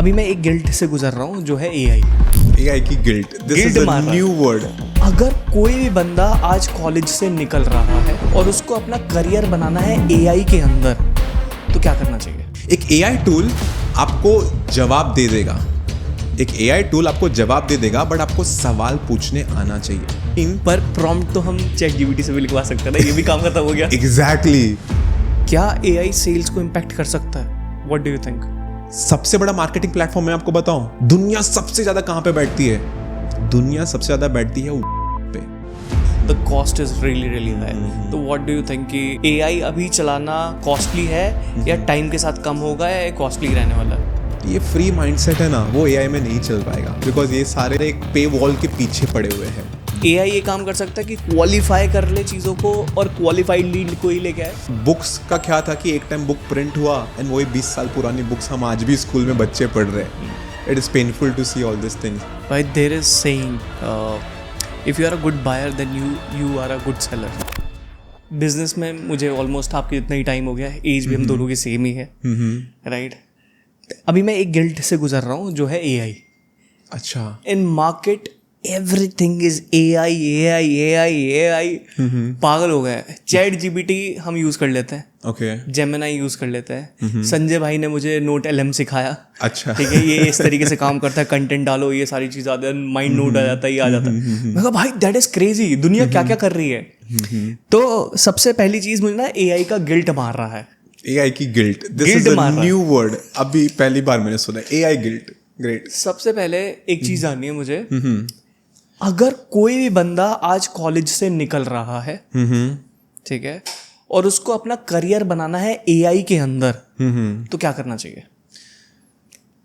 अभी मैं एक गिल्ट से गुजर रहा हूँ जो है एआई। एआई की guilt, this is a new word. अगर कोई भी बंदा आज कॉलेज से निकल रहा है और उसको अपना करियर बनाना है एआई के अंदर, तो क्या करना चाहिए? एक एआई टूल आपको जवाब दे देगा, बट आपको सवाल पूछने आना चाहिए। पर प्रॉम्प्ट तो हम ChatGPT से भी लिखवा सकते हैं ना, ये भी काम खत्म हो गया। एग्जैक्टली। क्या एआई सेल्स को इम्पैक्ट कर सकता है? What do you think? सबसे बड़ा मार्केटिंग प्लेटफॉर्म मैं आपको बताऊं, दुनिया सबसे ज्यादा कहां पे बैठती है? दुनिया सबसे ज्यादा बैठती है पे। The cost is really high. तो what do you think कि AI अभी चलाना कॉस्टली है या टाइम के साथ कम होगा या कॉस्टली रहने वाला है? ये फ्री माइंडसेट है ना, वो एआई में नहीं चल पाएगा, बिकॉज ये सारे एक पे वॉल के पीछे पड़े हुए हैं। AI ये काम कर सकता है कि क्वालिफाई कर ले चीज़ों को और क्वालिफाइड लीड को ही लेके आए। बुक्स का क्या था कि एक टाइम बुक प्रिंट हुआ एंड वही 20 साल पुरानी बुक्स हम आज भी स्कूल में बच्चे पढ़ रहे हैं। It is painful to see all this things. But there is saying, if you are a good buyer then you are a good seller. Business में मुझे ऑलमोस्ट आपके इतना ही टाइम हो गया है, एज भी हम दोनों की सेम ही है, राइट? अभी मैं एक गिल्ट से गुजर रहा हूँ जो है एआई। अच्छा। इन market everything is AI AI AI AI, पागल हो गए। ChatGPT हम यूज कर लेते हैं, ओके। जेमिनाई यूज कर लेते हैं। संजय भाई ने मुझे नोट LM सिखाया। अच्छा, ठीक है, ये इस तरीके से काम करता है, कंटेंट डालो, ये सारी चीज आती है, माइंड नोट आ जाता है, ये आ जाता है। मैं कहा भाई दैट इज क्रेजी, दुनिया क्या क्या कर रही है। तो सबसे पहली चीज मुझे ना एआई का गिल्ट मार रहा है। एआई की guilt, this is a new word, अभी पहली बार मैंने सुना एआई गिल्ट। ग्रेट। सबसे पहले एक चीज जाननी है मुझे, अगर कोई भी बंदा आज कॉलेज से निकल रहा है, ठीक है, और उसको अपना करियर बनाना है एआई के अंदर, तो क्या करना चाहिए?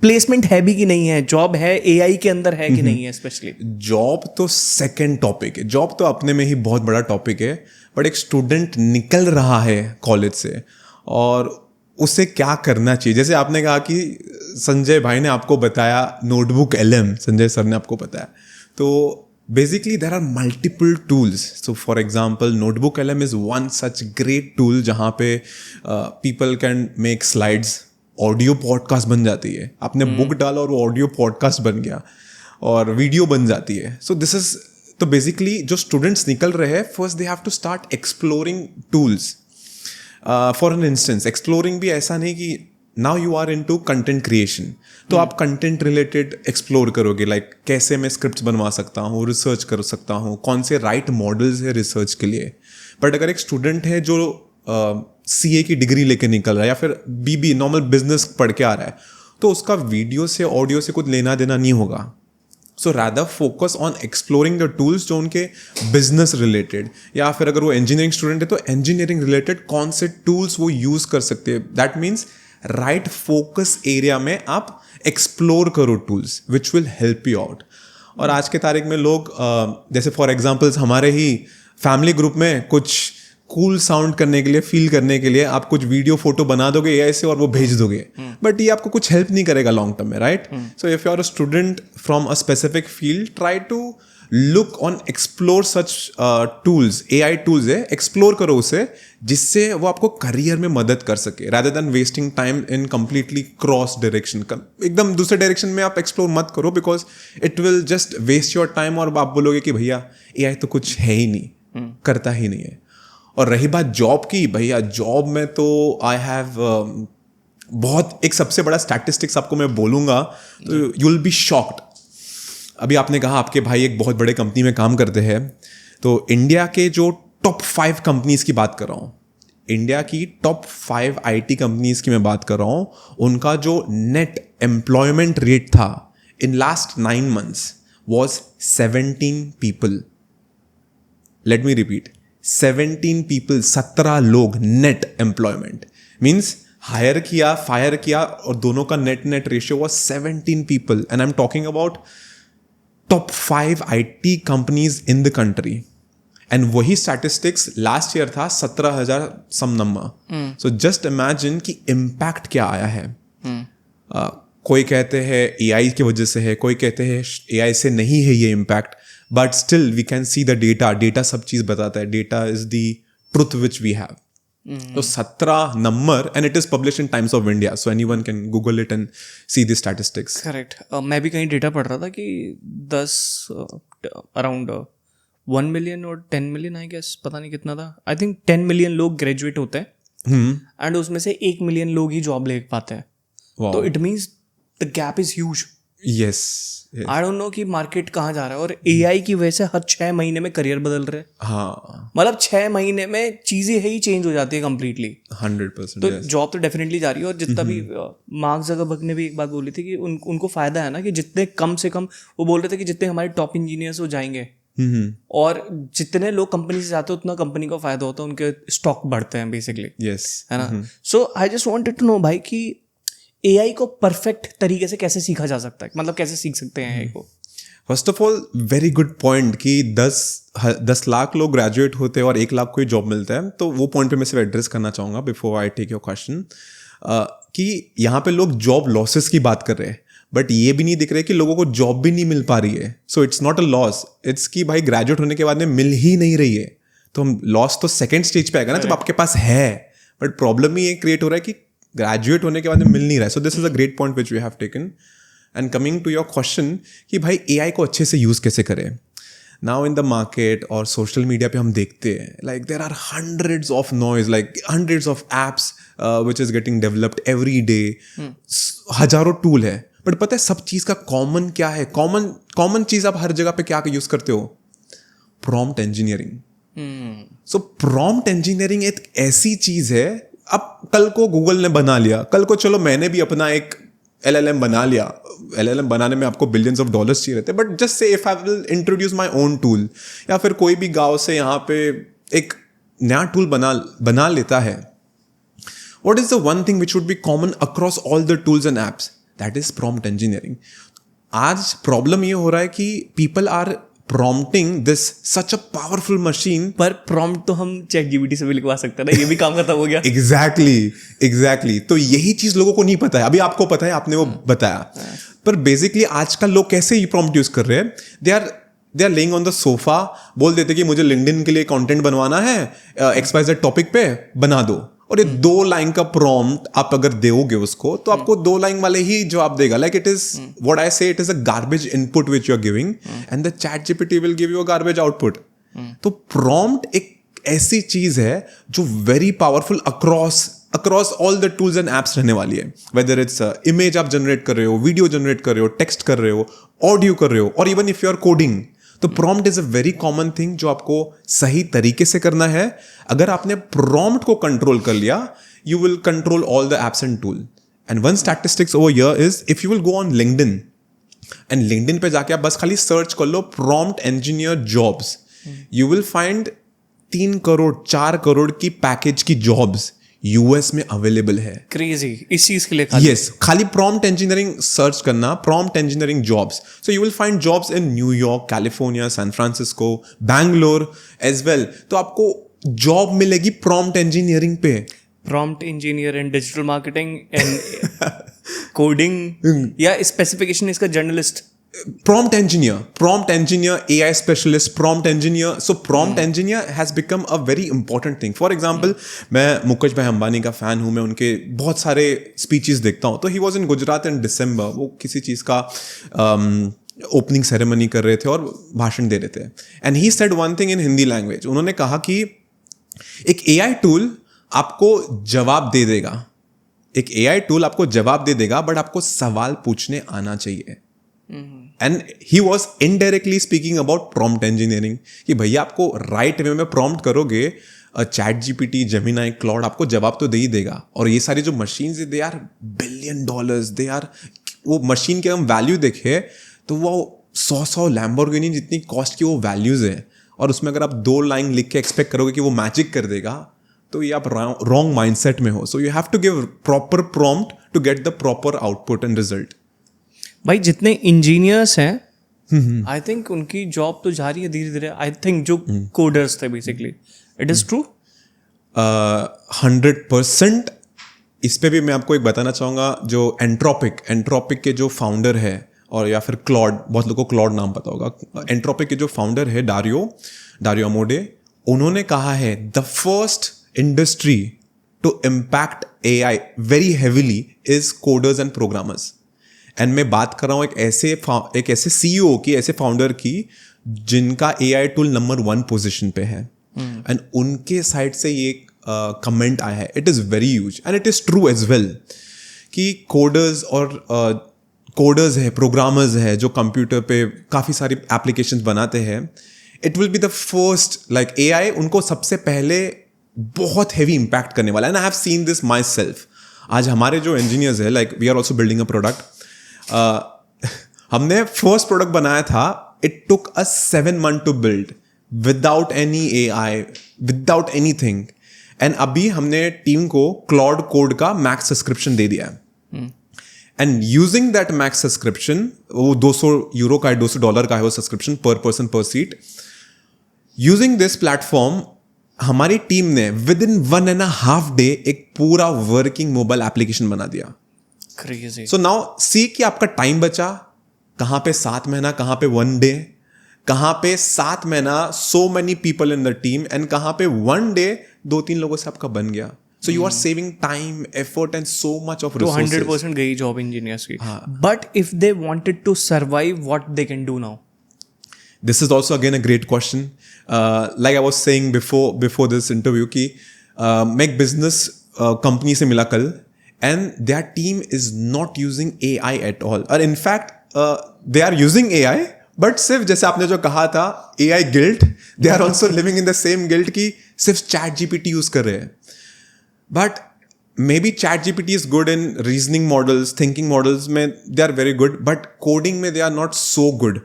प्लेसमेंट है भी कि नहीं है, जॉब है एआई के अंदर है कि नहीं है? स्पेशली जॉब तो सेकंड टॉपिक है, जॉब तो अपने में ही बहुत बड़ा टॉपिक है, बट एक स्टूडेंट निकल रहा है कॉलेज से और उसे क्या करना चाहिए। जैसे आपने कहा कि संजय भाई ने आपको बताया नोटबुक LM, संजय सर ने आपको बताया, तो basically there are multiple tools. So for example, notebook LM is one such great tool जहाँ पे people can make slides, audio podcast बन जाती है, आपने बुक डाला और वो ऑडियो पॉडकास्ट बन गया, और वीडियो बन जाती है। सो दिस इज, तो बेसिकली जो स्टूडेंट्स निकल रहे हैं, first they have to start exploring tools. For an instance, exploring भी ऐसा नहीं कि now you are into content creation, तो आप कंटेंट रिलेटेड एक्सप्लोर करोगे, लाइक कैसे मैं स्क्रिप्ट्स बनवा सकता हूँ, रिसर्च कर सकता हूँ, कौन से राइट मॉडल्स है रिसर्च के लिए। बट अगर एक स्टूडेंट है जो CA की डिग्री लेके निकल रहा है या फिर BB नॉर्मल बिजनेस पढ़ के आ रहा है, तो उसका वीडियो से ऑडियो से कुछ लेना देना नहीं होगा। So rather focus on exploring the tools जो उनके बिजनेस रिलेटेड, या फिर अगर वो इंजीनियरिंग स्टूडेंट है तो इंजीनियरिंग रिलेटेड कौन से टूल्स वो यूज कर सकते हैं। That means right focus area में आप एक्सप्लोर करो tools which will help you out. और आज के तारीख में लोग जैसे फॉर एग्जाम्पल्स हमारे ही फैमिली ग्रुप में कुछ कूल साउंड करने के लिए, फील करने के लिए आप कुछ वीडियो फोटो बना दोगे एआई से और वो भेज दोगे, बट ये आपको कुछ हेल्प नहीं करेगा लॉन्ग टर्म में, right? So if you are a student from a specific field, try to look on explore such tools, AI tools है, एक्सप्लोर करो उसे, जिससे वो आपको करियर में मदद कर सके, rather than wasting time in completely cross direction. एकदम दूसरे डायरेक्शन में आप एक्सप्लोर मत करो, because it will just waste your time और आप बोलोगे कि भैया एआई तो कुछ है ही नहीं, करता ही नहीं है। और रही बात जॉब की, भैया जॉब में तो आई हैव बहुत, एक सबसे बड़ा स्टैटिस्टिक्स आपको मैं बोलूँगा तो यू विल बी शॉक्ड। अभी आपने कहा आपके भाई एक बहुत बड़े कंपनी में काम करते हैं, तो इंडिया के जो टॉप 5 कंपनीज की बात कर रहा हूँ, इंडिया की टॉप 5 IT कंपनीज की मैं बात कर रहा हूँ, उनका जो नेट एम्प्लॉयमेंट रेट था in last 9 months was 17 people. Let me repeat, 17 people, 17 लोग नेट एम्प्लॉयमेंट, मीन्स हायर किया, फायर किया, और दोनों का net ratio was 17 people. And I am talking about top 5 IT companies in the country, and वही statistics last year था 17,000 सम number. So just imagine कि impact क्या आया है। कोई कहते हैं AI की वजह से है, कोई कहते हैं AI से नहीं है ये impact, but still we can see the data सब चीज बताता है, data is the truth which we have. तो 17 number, and it is publish in Times of India, so anyone can Google it and see the statistics. Correct. मैं भी कहीं data पढ़ रहा था कि 10 अराउंड 1 मिलियन और 10 मिलियन, आई गेस, पता नहीं कितना था, आई थिंक 10 मिलियन लोग ग्रेजुएट होते हैं एंड उसमें से 1 मिलियन लोग ही जॉब ले पाते हैं. तो it means the gap is huge. Yes, I don't know कि मार्केट कहाँ जा रहा है. और एआई की वजह से हर 6 महीने में करियर बदल रहे हैं. हाँ, मतलब 6 महीने में चीजें ही चेंज हो जाती है कंप्लीटली. 100%. तो जॉब तो डेफिनेटली जा रही है. और जितना भी मार्क ज़करबर्ग ने भी एक बात बोली थी कि उनको फायदा है ना कि जितने कम से कम, वो बोल रहे थे कि जितने हमारे टॉप इंजीनियर्स हो जाएंगे और जितने लोग कंपनी से जाते हैं उतना कंपनी को फायदा होता है, उनके स्टॉक बढ़ते हैं बेसिकली. यस, है ना. So I just wanted to know भाई कि एआई को परफेक्ट तरीके से कैसे सीखा जा सकता है, मतलब कैसे सीख सकते हैं एआई को. First of all very good point कि 10 लाख लोग ग्रेजुएट होते हैं और 1 लाख को ही जॉब मिलता है. तो वो पॉइंट पे मैं सिर्फ एड्रेस करना चाहूँगा before I take your question, कि यहाँ पे लोग जॉब लॉसेस की बात कर रहे हैं, बट ये भी नहीं दिख रहे कि लोगों को जॉब भी नहीं मिल पा रही है. So it's not a loss, it's कि भाई ग्रेजुएट होने के बाद में मिल ही नहीं रही है. तो हम लॉस तो सेकेंड स्टेज पे आएगा ना, जब आपके पास है. बट प्रॉब्लम ही ये क्रिएट हो रहा है कि ग्रेजुएट होने के बाद में मिल नहीं रहा है. So this is a great point which we have taken. And coming to your question कि भाई एआई को अच्छे से यूज़ कैसे करें. नाउ इन द मार्केट और सोशल मीडिया पे हम देखते हैं, like there are hundreds of noise, like hundreds of apps which is getting developed every day. हजारों टूल है, बट पता है सब चीज़ का कॉमन क्या है? कॉमन चीज़ आप हर जगह पे क्या यूज़ करते हो? Prompt engineering. So prompt engineering एक ऐसी चीज़ है, अब कल को गूगल ने बना लिया, कल को चलो मैंने भी अपना एक LLM बना लिया. LLM बनाने में आपको बिलियंस ऑफ डॉलर्स चाहिए रहते हैं, but just say if I will introduce my own tool, या फिर कोई भी गांव से यहाँ पे एक नया टूल बना लेता है, what is the one thing which would be common across all the tools and apps? That is prompt engineering. आज प्रॉब्लम ये हो रहा है कि people are prompting this such a powerful machine. पर प्रॉम्प्ट तो हम ChatGPT से भी लिखवा सकते हैं ना, ये भी काम खत्म हो गया. Exactly. तो यही चीज लोगों को नहीं पता है. अभी आपको पता है, आपने वो बताया. पर बेसिकली आजकल लोग कैसे ये प्रॉम्प्ट यूज कर रहे हैं? They are laying on the sofa, बोल देते कि मुझे लिंक्डइन के लिए कंटेंट बनवाना है, XYZ टॉपिक पे बना दो. और ये 2 लाइन का प्रॉम्प्ट आप अगर दोगे उसको, तो आपको 2 लाइन वाले ही जवाब देगा. Like it is what I say, it is a garbage input which you are giving and the ChatGPT will give you a garbage output. तो प्रॉम्प्ट एक ऐसी चीज है जो very powerful across all the tools and apps रहने वाली है. Whether it's image आप जनरेट कर रहे हो, वीडियो जनरेट कर रहे हो, टेक्स्ट कर रहे हो, ऑडियो कर रहे हो, और even if you are coding. तो prompt is a very common thing जो आपको सही तरीके से करना है. अगर आपने प्रॉम्प्ट को कंट्रोल कर लिया, you will control all the apps and tool. And one statistics over here is, if you will go on LinkedIn, and LinkedIn पे जाके आप बस खाली सर्च कर लो prompt engineer jobs, you will find 3 crore 4 crore की पैकेज की जॉब्स यूएस में अवेलेबल है. क्रेजी. इस चीज के लिए खाली खाली प्रॉम्प्ट इंजीनियरिंग सर्च करना, prompt engineering jobs. So you will find jobs in New York, California, San Francisco, Bangalore as well. तो आपको जॉब मिलेगी प्रॉम्प्ट इंजीनियरिंग पे. Prompt engineer in digital marketing and coding, या स्पेसिफिकेशन इसका journalist. Prompt engineer, AI specialist, prompt engineer. So prompt engineer has become a very important thing. For example, मैं मुकेश भाई अंबानी का fan हूँ, मैं उनके बहुत सारे स्पीचेस देखता हूँ. तो he was in Gujarat in December. वो किसी चीज़ का ओपनिंग सेरेमनी कर रहे थे और भाषण दे रहे थे. And he said one thing in Hindi language. उन्होंने कहा कि एक AI टूल आपको जवाब दे देगा, एक AI टूल आपको जवाब दे देगा, बट आपको सवाल पूछने आना चाहिए. And he was indirectly speaking about prompt engineering, कि भैया आपको राइट वे में प्रॉम्प्ट करोगे, ChatGPT, Gemini, क्लाउड आपको जवाब तो दे ही देगा. और ये सारी जो मशीन्स है, they are $billion. They are, वो मशीन के हम वैल्यू देखे तो वो 100 लैम्बोर्गिनी जितनी कॉस्ट की वो वैल्यूज है. और उसमें अगर आप 2 लाइन लिख के एक्सपेक्ट करोगे कि वो मैजिक कर देगा, तो ये आप रॉन्ग माइंडसेट में हो. So you have to give proper prompt to get the proper output and result. भाई जितने इंजीनियर्स हैं, आई थिंक उनकी जॉब तो जा रही है धीरे धीरे. आई थिंक जो कोडर्स थे बेसिकली, इट इज ट्रू. 100%. इस पे भी मैं आपको एक बताना चाहूँगा, जो एंट्रोपिक के जो फाउंडर है, और या फिर क्लॉड, बहुत लोगों को क्लॉड नाम पता होगा. एंट्रोपिक के जो फाउंडर है डारियो अमोडे, उन्होंने कहा है the first industry to impact AI very heavily is coders and programmers. And मैं बात कर रहा हूँ एक ऐसे CEO की, ऐसे फाउंडर की जिनका AI टूल नंबर 1 पोजिशन पे है. एंड उनके साइड से ये कमेंट आया है. It is very huge and it is true as well कि कोडर्स है, प्रोग्रामर्स है जो कंप्यूटर पे काफ़ी सारी एप्लीकेशंस बनाते हैं. It will be the first like AI उनको सबसे पहले बहुत हैवी इम्पैक्ट करने वाला है. And I have seen this myself. आज हमारे जो इंजीनियर्स है, like we are also building a product. हमने फर्स्ट प्रोडक्ट बनाया था. It took us 7 months to build without any AI, without anything. And अभी हमने टीम को क्लाउड कोड का मैक्स सब्सक्रिप्शन दे दिया है. And using that max subscription, वो €200 का है, $200 का है वो सब्सक्रिप्शन पर पर्सन पर सीट. यूजिंग दिस प्लेटफॉर्म हमारी टीम ने विद इन 1.5 day एक पूरा वर्किंग मोबाइल एप्लीकेशन बना दिया. Crazy. सो नाउ सी कि आपका टाइम बचा. कहाँ पे 7 महीना, कहाँ पे 1 day, कहाँ पे 7 महीना so many people in the team, and कहाँ पे 1 day 2-3 लोगों से आपका बन गया. So you are saving time, effort and so much of तो resources. 100% गई जॉब इंजीनियर्स की. But if they wanted to survive, what they can do now? This is also again a great question. Like I was saying before this interview कि मैं एक business company से मिला कल, and their team is not using AI at all. और in fact they are using AI, but सिर्फ जैसे आपने जो कहा था AI guilt, they are also living in the same guilt कि सिर्फ ChatGPT यूज कर रहे हैं. But maybe ChatGPT is good in reasoning models, thinking models में they are very good, but coding में they are not so good.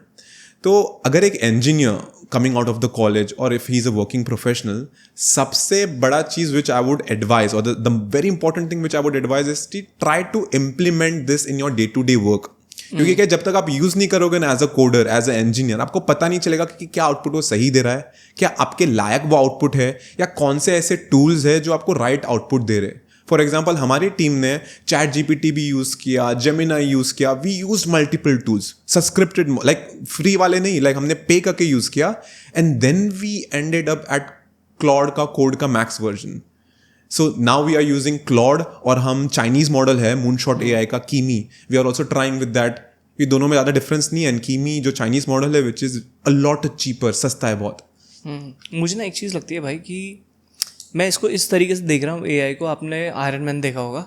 तो अगर एक engineer coming out of the college or if he is a working professional, सबसे बड़ा चीज़ which I would advise, or the very important thing which I would advise is to try to implement this in your day-to-day work. क्योंकि क्या जब तक आप use नहीं करोगे ना as a coder, as a engineer, आपको पता नहीं चलेगा कि क्या आउटपुट वो सही दे रहा है, क्या आपके लायक वो आउटपुट है, या कौन से ऐसे टूल्स है जो आपको राइट आउटपुट दे रहे. फॉर एग्जाम्पल हमारी टीम ने ChatGPT भी यूज किया, जेमिनाई यूज किया, we use multiple tools, subscripted, like free वाले नहीं, लाइक हमने पे करके यूज किया. And then we ended up at Claude का कोड का max version. So now we are using Claude, और हम चाइनीज मॉडल है मूनशॉट AI का Kimi, we are also trying with that. ये दोनों में ज़्यादा डिफरेंस नहीं है. एंड कीमी जो चाइनीज मॉडल है which is a lot cheaper, सस्ता है बहुत. मुझे ना एक चीज़ लगती है भाई कि मैं इसको इस तरीके से देख रहा हूँ AI को. आपने आयरन मैन देखा होगा,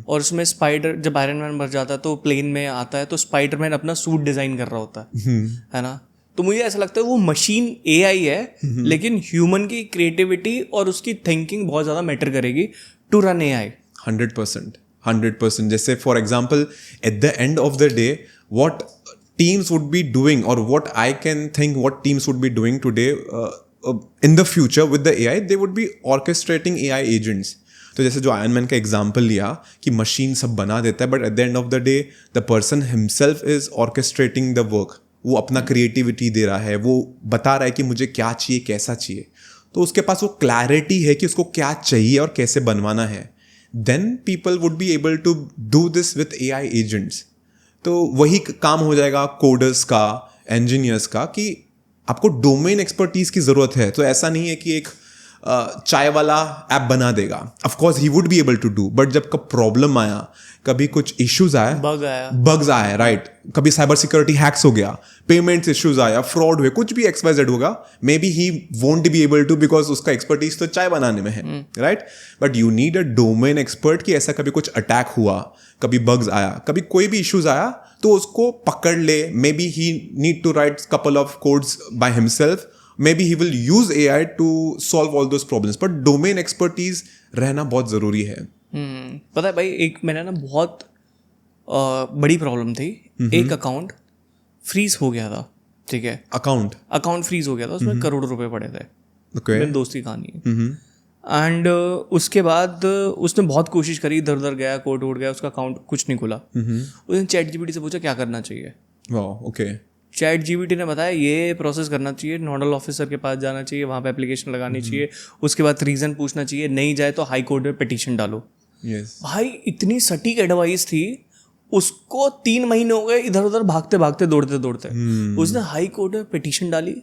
और उसमें स्पाइडर, जब आयरन मैन मर जाता है तो प्लेन में आता है तो स्पाइडरमैन अपना सूट डिज़ाइन कर रहा होता है ना. तो मुझे ऐसा लगता है वो मशीन AI है, लेकिन ह्यूमन की क्रिएटिविटी और उसकी थिंकिंग बहुत ज़्यादा मैटर करेगी टू रन AI. 100%. जैसे for example eight the end of the day what teams would be doing, or what I can think what teams would be doing today in the future with the AI, they would be orchestrating AI agents. तो जैसे जो iron man का example लिया कि machine सब बना देता है, but at the end of the day the person himself is orchestrating the work. वो अपना क्रिएटिविटी दे रहा है, वो बता रहा है कि मुझे क्या चाहिए, कैसा चाहिए. तो उसके पास वो क्लैरिटी है कि उसको क्या चाहिए और कैसे बनवाना है. Then people would be able to do this with AI agents. तो वही काम हो जाएगा कोडर्स का, इंजीनियर्स का, कि आपको डोमेन एक्सपर्टीज की जरूरत है. तो ऐसा नहीं है कि एक चाय वाला ऐप बना देगा. Of course he would be able to do, but जब कब प्रॉब्लम आया, कभी कुछ इश्यूज आए, बग्स आए, राइट, कभी साइबर सिक्योरिटी हैक्स हो गया, पेमेंट्स इश्यूज आया, फ्रॉड हुए, कुछ भी XYZ होगा, maybe he won't be able to, because उसका एक्सपर्टीज तो चाय बनाने में है, right. But you need a domain expert कि ऐसा कभी कुछ अटैक हुआ, कभी बग्स आया, कभी कोई भी इश्यूज आया, तो उसको पकड़ ले. Maybe he need to write couple of codes by himself, maybe he will use AI to solve all those problems, but domain expertise रहना बहुत ज़रूरी है. पता है भाई, एक मैंने ना बहुत बड़ी प्रॉब्लम थी. एक अकाउंट फ्रीज हो गया था, ठीक है, अकाउंट फ्रीज हो गया था, उसमें करोड़ों रुपए पड़े थे. मेरे दोस्त की कहानी है. एंड उसके बाद उसने बहुत कोशिश करी, इधर उधर गया, कोर्ट वोट गया, उसका अकाउंट कुछ नहीं खुला. उसने ChatGPT से पूछा क्या करना चाहिए. ओके. ChatGPT ने बताया ये प्रोसेस करना चाहिए, नोडल ऑफिसर के पास जाना चाहिए, वहाँ पे एप्लीकेशन लगानी चाहिए, उसके बाद रीज़न पूछना चाहिए, नहीं जाए तो हाई कोर्ट में पिटीशन डालो. भाई इतनी सटीक एडवाइस थी. उसको 3 महीने हो गए इधर उधर भागते भागते, दौड़ते दौड़ते. उसने हाई कोर्ट में पिटीशन डाली,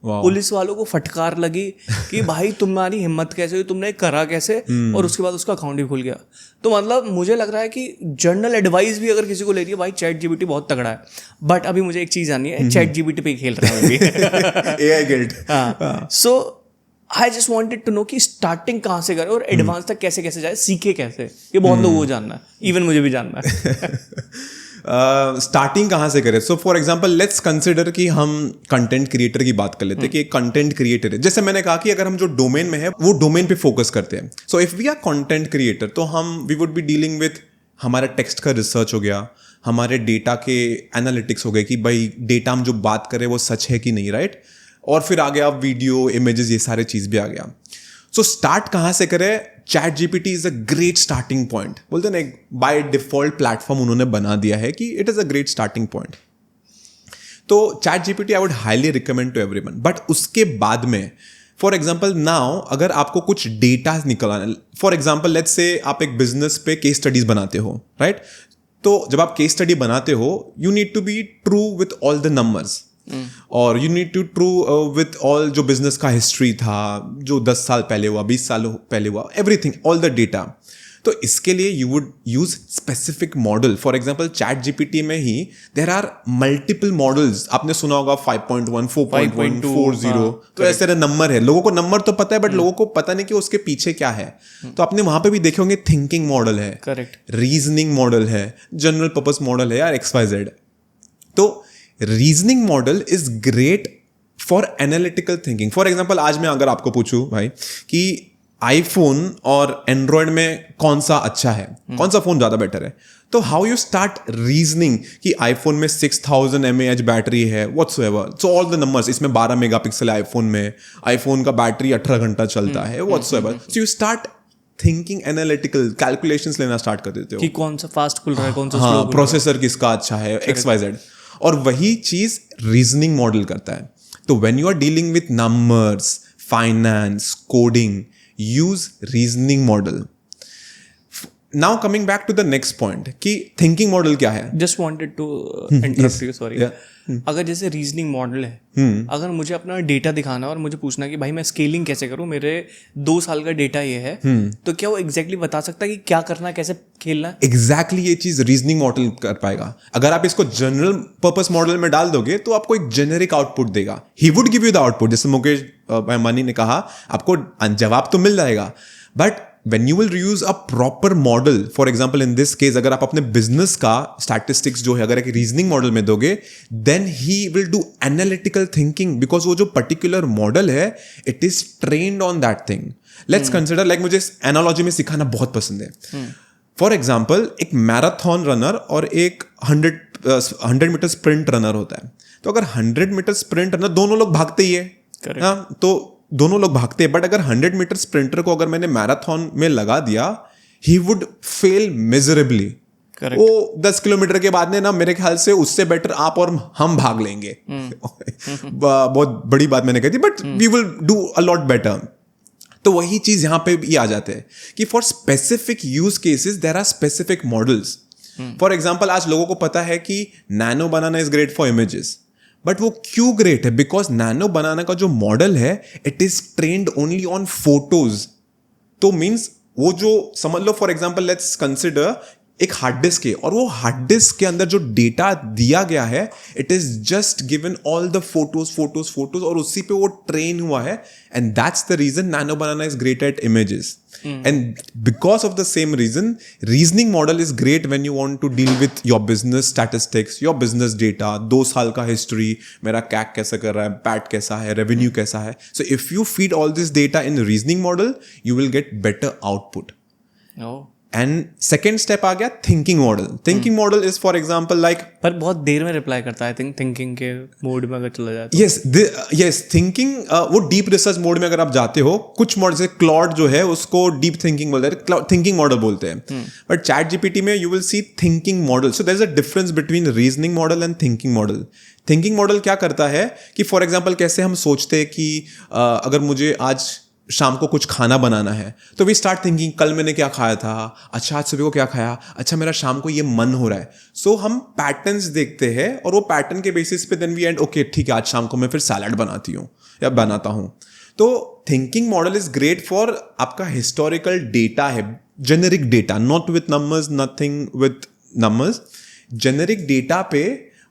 पुलिस वालों को फटकार लगी कि भाई तुम्हारी हिम्मत कैसे हुई, तुमने करा कैसे, और उसके बाद उसका अकाउंट ही खुल गया। तो मतलब मुझे लग रहा है कि जर्नल एडवाइस भी अगर किसी को लेनी है, भाई चैट जीपीटी बहुत तगड़ा है। बट अभी मुझे एक चीज जाननी है, चैट जीपीटी पे ही खेल रहा है अभी। AI guild. हाँ, so I just wanted to know कि स्टार्टिंग कहाँ से करें और एडवांस तक कैसे कैसे जाए, सीखे कैसे, ये बहुत लोगों को जानना है, इवन मुझे भी जानना है। स्टार्टिंग कहाँ से करें? So for example let's consider कि हम कंटेंट क्रिएटर की बात कर लेते हैं कि एक कंटेंट क्रिएटर है। जैसे मैंने कहा कि अगर हम जो डोमेन में है वो डोमेन पे फोकस करते हैं। So if we are content creator तो we would be dealing with हमारा टेक्स्ट का रिसर्च हो गया, हमारे डेटा के एनालिटिक्स हो गए कि भाई डेटा हम जो बात कर रहे हैं वो सच है कि नहीं, राइट? और फिर आ गया वीडियो, इमेजेस, ये सारे चीज भी आ गया। सो स्टार्ट कहाँ से करें? Chat GPT is a great starting point. बोलते हैं ना, बाय डिफॉल्ट प्लेटफॉर्म उन्होंने बना दिया है कि it is a great starting point. तो ChatGPT I would highly recommend to everyone. But उसके बाद में फॉर एग्जाम्पल नाउ अगर आपको कुछ डेटा निकलना, फॉर एग्जाम्पल लेट्स से आप एक बिजनेस पे केस स्टडीज बनाते हो, राइट? तो जब आप केस स्टडी बनाते हो you need to be true with all the numbers, और you need to true with all जो बिजनेस का हिस्ट्री था, जो 10 साल पहले हुआ, 20 साल पहले हुआ, एवरीथिंग, ऑल द डेटा। तो इसके लिए you would use specific model. For example chat GPT में ही देर आर मल्टीपल मॉडल्स। आपने सुना होगा 5.1, 4.1, 4.0, तो ऐसे नंबर है। लोगों को नंबर तो पता है बट लोगों को पता नहीं कि उसके पीछे क्या है। तो आपने वहां पे भी देखे होंगे थिंकिंग मॉडल है, करेक्ट, रीजनिंग मॉडल है, जनरल पर्पस मॉडल है, यार XYZ। तो reasoning model is great for analytical thinking. For example आज मैं अगर आपको पूछूं भाई कि आईफोन और एंड्रॉयड में कौन सा अच्छा है, कौन सा फोन ज्यादा बेटर है, तो हाउ यू स्टार्ट रीजनिंग कि आईफोन में 6000 mAh बैटरी है, whatsoever, so all the numbers, इसमें 12 मेगापिक्सल है आईफोन में, आईफोन का बैटरी 18 घंटा चलता है, whatsoever. So you start thinking analytical, calculations लेना स्टार्ट कर देते हो कि कौन सा फास्ट खुल रहा है, कौन सा स्लो खुल रहा है, प्रोसेसर किसका अच्छा है, XYZ। और वही चीज रीजनिंग मॉडल करता है। तो when you are dealing with numbers, finance, coding, use reasoning model. Now coming back to the next point कि थिंकिंग मॉडल क्या है। Just wanted to interrupt you, sorry. अगर जैसे रीजनिंग मॉडल है, अगर मुझे अपना डेटा दिखाना है और मुझे पूछना कि भाई मैं स्केलिंग कैसे करूं, मेरे 2 साल का डेटा ये है, तो क्या वो एग्जैक्टली बता सकता है कि क्या करना है, कैसे खेलना है? एग्जैक्टली ये चीज रीजनिंग मॉडल कर पाएगा। अगर आप इसको जनरल पर्पस मॉडल में डाल दोगे तो आपको एक जेनेरिक आउटपुट देगा। He would give you the output, जैसे मुकेश अंबानी ने कहा, आपको जवाब तो मिल जाएगा, but when you will use a proper model, for example in this case अगर आप अपने business का statistics जो है अगर एक reasoning model में दोगे, then he will do analytical thinking because वो जो particular model है it is trained on that thing. Let's consider, like मुझे analogy में सिखाना बहुत पसंद है। For example एक मैराथन रनर और एक 100 मीटर स्प्रिंट रनर होता है। तो अगर 100 मीटर स्प्रिंट रनर, दोनों लोग भागते ही है, हाँ, तो दोनों लोग भागते हैं, बट अगर 100 मीटर स्प्रिंटर को अगर मैंने मैराथन में लगा दिया, ही वुड फेल मिजरेबली। वो 10 किलोमीटर के बाद में ना, मेरे ख्याल से उससे बेटर आप और हम भाग लेंगे। बहुत बड़ी बात मैंने कही थी, but we will do a lot better. तो वही चीज यहां पे भी आ जाते हैं कि for specific use cases there are specific models. For example आज लोगों को पता है कि nano banana is great for images, but वो क्यों ग्रेट है? बिकॉज नैनो बनाना का जो मॉडल है it is trained only on photos. तो मीन्स वो जो समझ लो, फॉर एग्जाम्पल लेट्स कंसिडर एक हार्ड डिस्क है, और वो हार्ड डिस्क के अंदर जो डेटा दिया गया है it is just given all the photos, और उसी पे वो ट्रेन हुआ है। And that's the reason nano banana is great at images. And because of the same reason, reasoning model is great when you want to deal with your business statistics, your business data, 2 साल का history, मेरा CAC कैसा कर रहा है, PAT कैसा है, revenue कैसा है. So if you feed all this data in reasoning model, you will get better output. Oh. And second step आ गया thinking model. Thinking model is for example like, पर बहुत देर में रिप्लाई करता है थिंकिंग के मोड में अगर चला जाए तो. यस थिंकिंग वो डीप रिसर्च मोड में अगर आप जाते हो, कुछ मॉडल से क्लॉड जो है उसको डीप थिंकिंग बोलते हैं, थिंकिंग मॉडल बोलते हैं. बट चैट जीपीटी में you will see thinking model. So there is a difference between reasoning model and thinking model. Thinking model क्या करता है कि फॉर एग्जाम्पल कैसे हम सोचते हैं कि अगर मुझे आज शाम को कुछ खाना बनाना है, तो वी स्टार्ट थिंकिंग कल मैंने क्या खाया था, अच्छा आज सुबह को क्या खाया, अच्छा मेरा शाम को ये मन हो रहा है. सो हम पैटर्न्स देखते हैं और वो पैटर्न के बेसिस पे देन वी एंड ओके ठीक है आज शाम को मैं फिर सैलड बनाती हूँ या बनाता हूँ. तो thinking model is great for आपका हिस्टोरिकल डेटा है, generic data, not with numbers, nothing with numbers. Generic data पे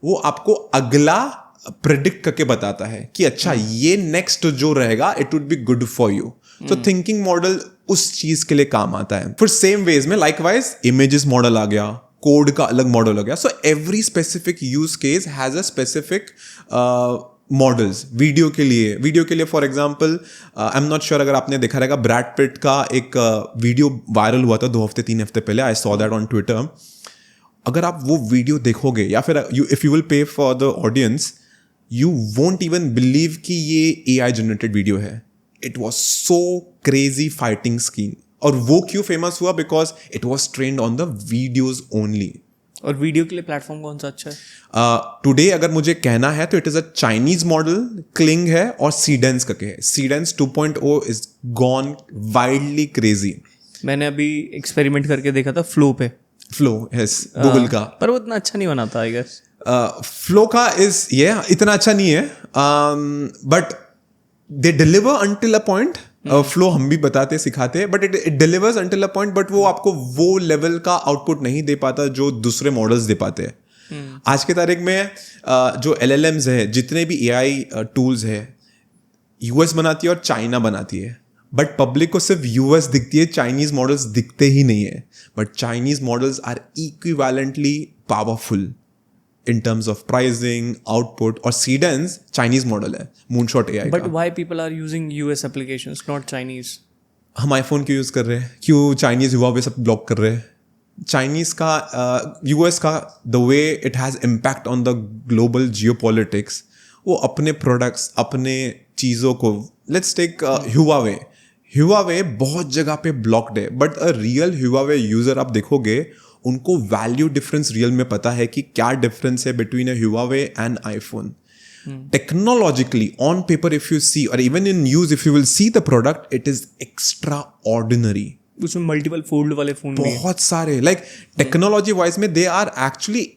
वो आपको अगला प्रेडिक्ट करके बताता है कि अच्छा ये नेक्स्ट जो रहेगा it would be good for you. तो थिंकिंग मॉडल उस चीज के लिए काम आता है. फिर सेम वेज में लाइकवाइज इमेजेस मॉडल आ गया, कोड का अलग मॉडल हो गया. So every specific use case has a specific models. Video के लिए for example I am not sure अगर आपने देखा रहेगा ब्रैड पिट का एक वीडियो वायरल हुआ था 2-3 हफ्ते पहले. I saw that on Twitter. अगर आप वो वीडियो देखोगे या फिर if you will pay for the audience, you won't even believe कि ये AI जनरेटेड वीडियो है. It was so crazy fighting scheme. और वो क्यों फेमस हुआ? Because it was trend on the videos only. और वीडियो के लिए प्लेटफॉर्म कौन सा अच्छा है? टुडे अगर मुझे कहना है तो it is a Chinese model, cling है और सीडेंस करके है. सीडेंस 2.0 इज गॉन वाइल्डली क्रेजी. मैंने अभी एक्सपेरिमेंट करके देखा था फ्लो पे. फ्लो यस, गूगल का. पर वो इतना अच्छा नहीं बना था आई गेस. फ्लो का इज ये इतना अच्छा नहीं है, but they deliver until a point. Flow हम भी बताते सिखाते, but it delivers until a point, but वो आपको वो लेवल का आउटपुट नहीं दे पाता जो दूसरे मॉडल्स दे पाते हैं. आज के तारीख में जो LLMs है, जितने भी AI टूल्स है, US बनाती है और चाइना बनाती है. बट पब्लिक को सिर्फ US दिखती है, चाइनीज मॉडल्स दिखते ही नहीं है. But Chinese models are equivalently powerful in terms of pricing, output. और Cadence Chinese मॉडल है, Moonshot AI But का. why people are using US applications, not Chinese? हम iPhone क्यों यूज कर रहे हैं? क्यों चाइनीज हुआ सब ब्लॉक कर रहे हैं? चाइनीज का US का the way it has impact on the global geopolitics, वो अपने प्रोडक्ट्स, अपने चीज़ों को, let's take Huawei बहुत जगह पे ब्लॉक्ड है. But a real Huawei user आप देखोगे, उनको वैल्यू डिफरेंस रियल में पता है कि क्या डिफरेंस है between a Huawei and iPhone. Technologically on paper if you see और even in use if you will see the product, it is extraordinary. उसमें मल्टीपल फोल्ड वाले फोन बहुत सारे लाइक टेक्नोलॉजी वाइज में they are actually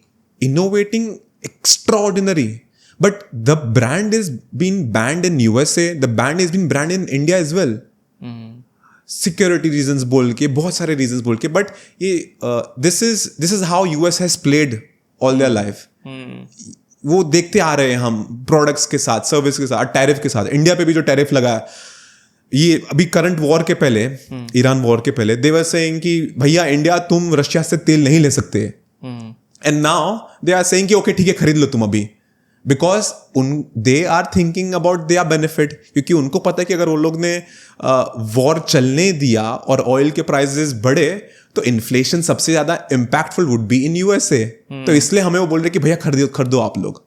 innovating extraordinary. But the brand is been banned in USA, the brand is been brand in India as well. Security reasons बोल के, बहुत सारे reasons बोल के. बट ये this is how US has played all their life. वो देखते आ रहे हैं हम प्रोडक्ट्स के साथ, सर्विस के साथ, टैरिफ के साथ. इंडिया पे भी जो टैरिफ लगा है, ये अभी करंट वॉर के पहले, ईरान वॉर के पहले, दे वर सेइंग कि भैया इंडिया तुम रशिया से तेल नहीं ले सकते. And now they are saying कि ओके ठीक है खरीद लो तुम अभी. Because they are thinking about their benefit. क्योंकि उनको पता है कि अगर वो लोग ने वॉर चलने दिया और ऑयल के प्राइसेस बढ़े तो इन्फ्लेशन सबसे ज्यादा impactful would be in USA. तो इसलिए हमें वो बोल रहे कि भैया खरीदो आप लोग.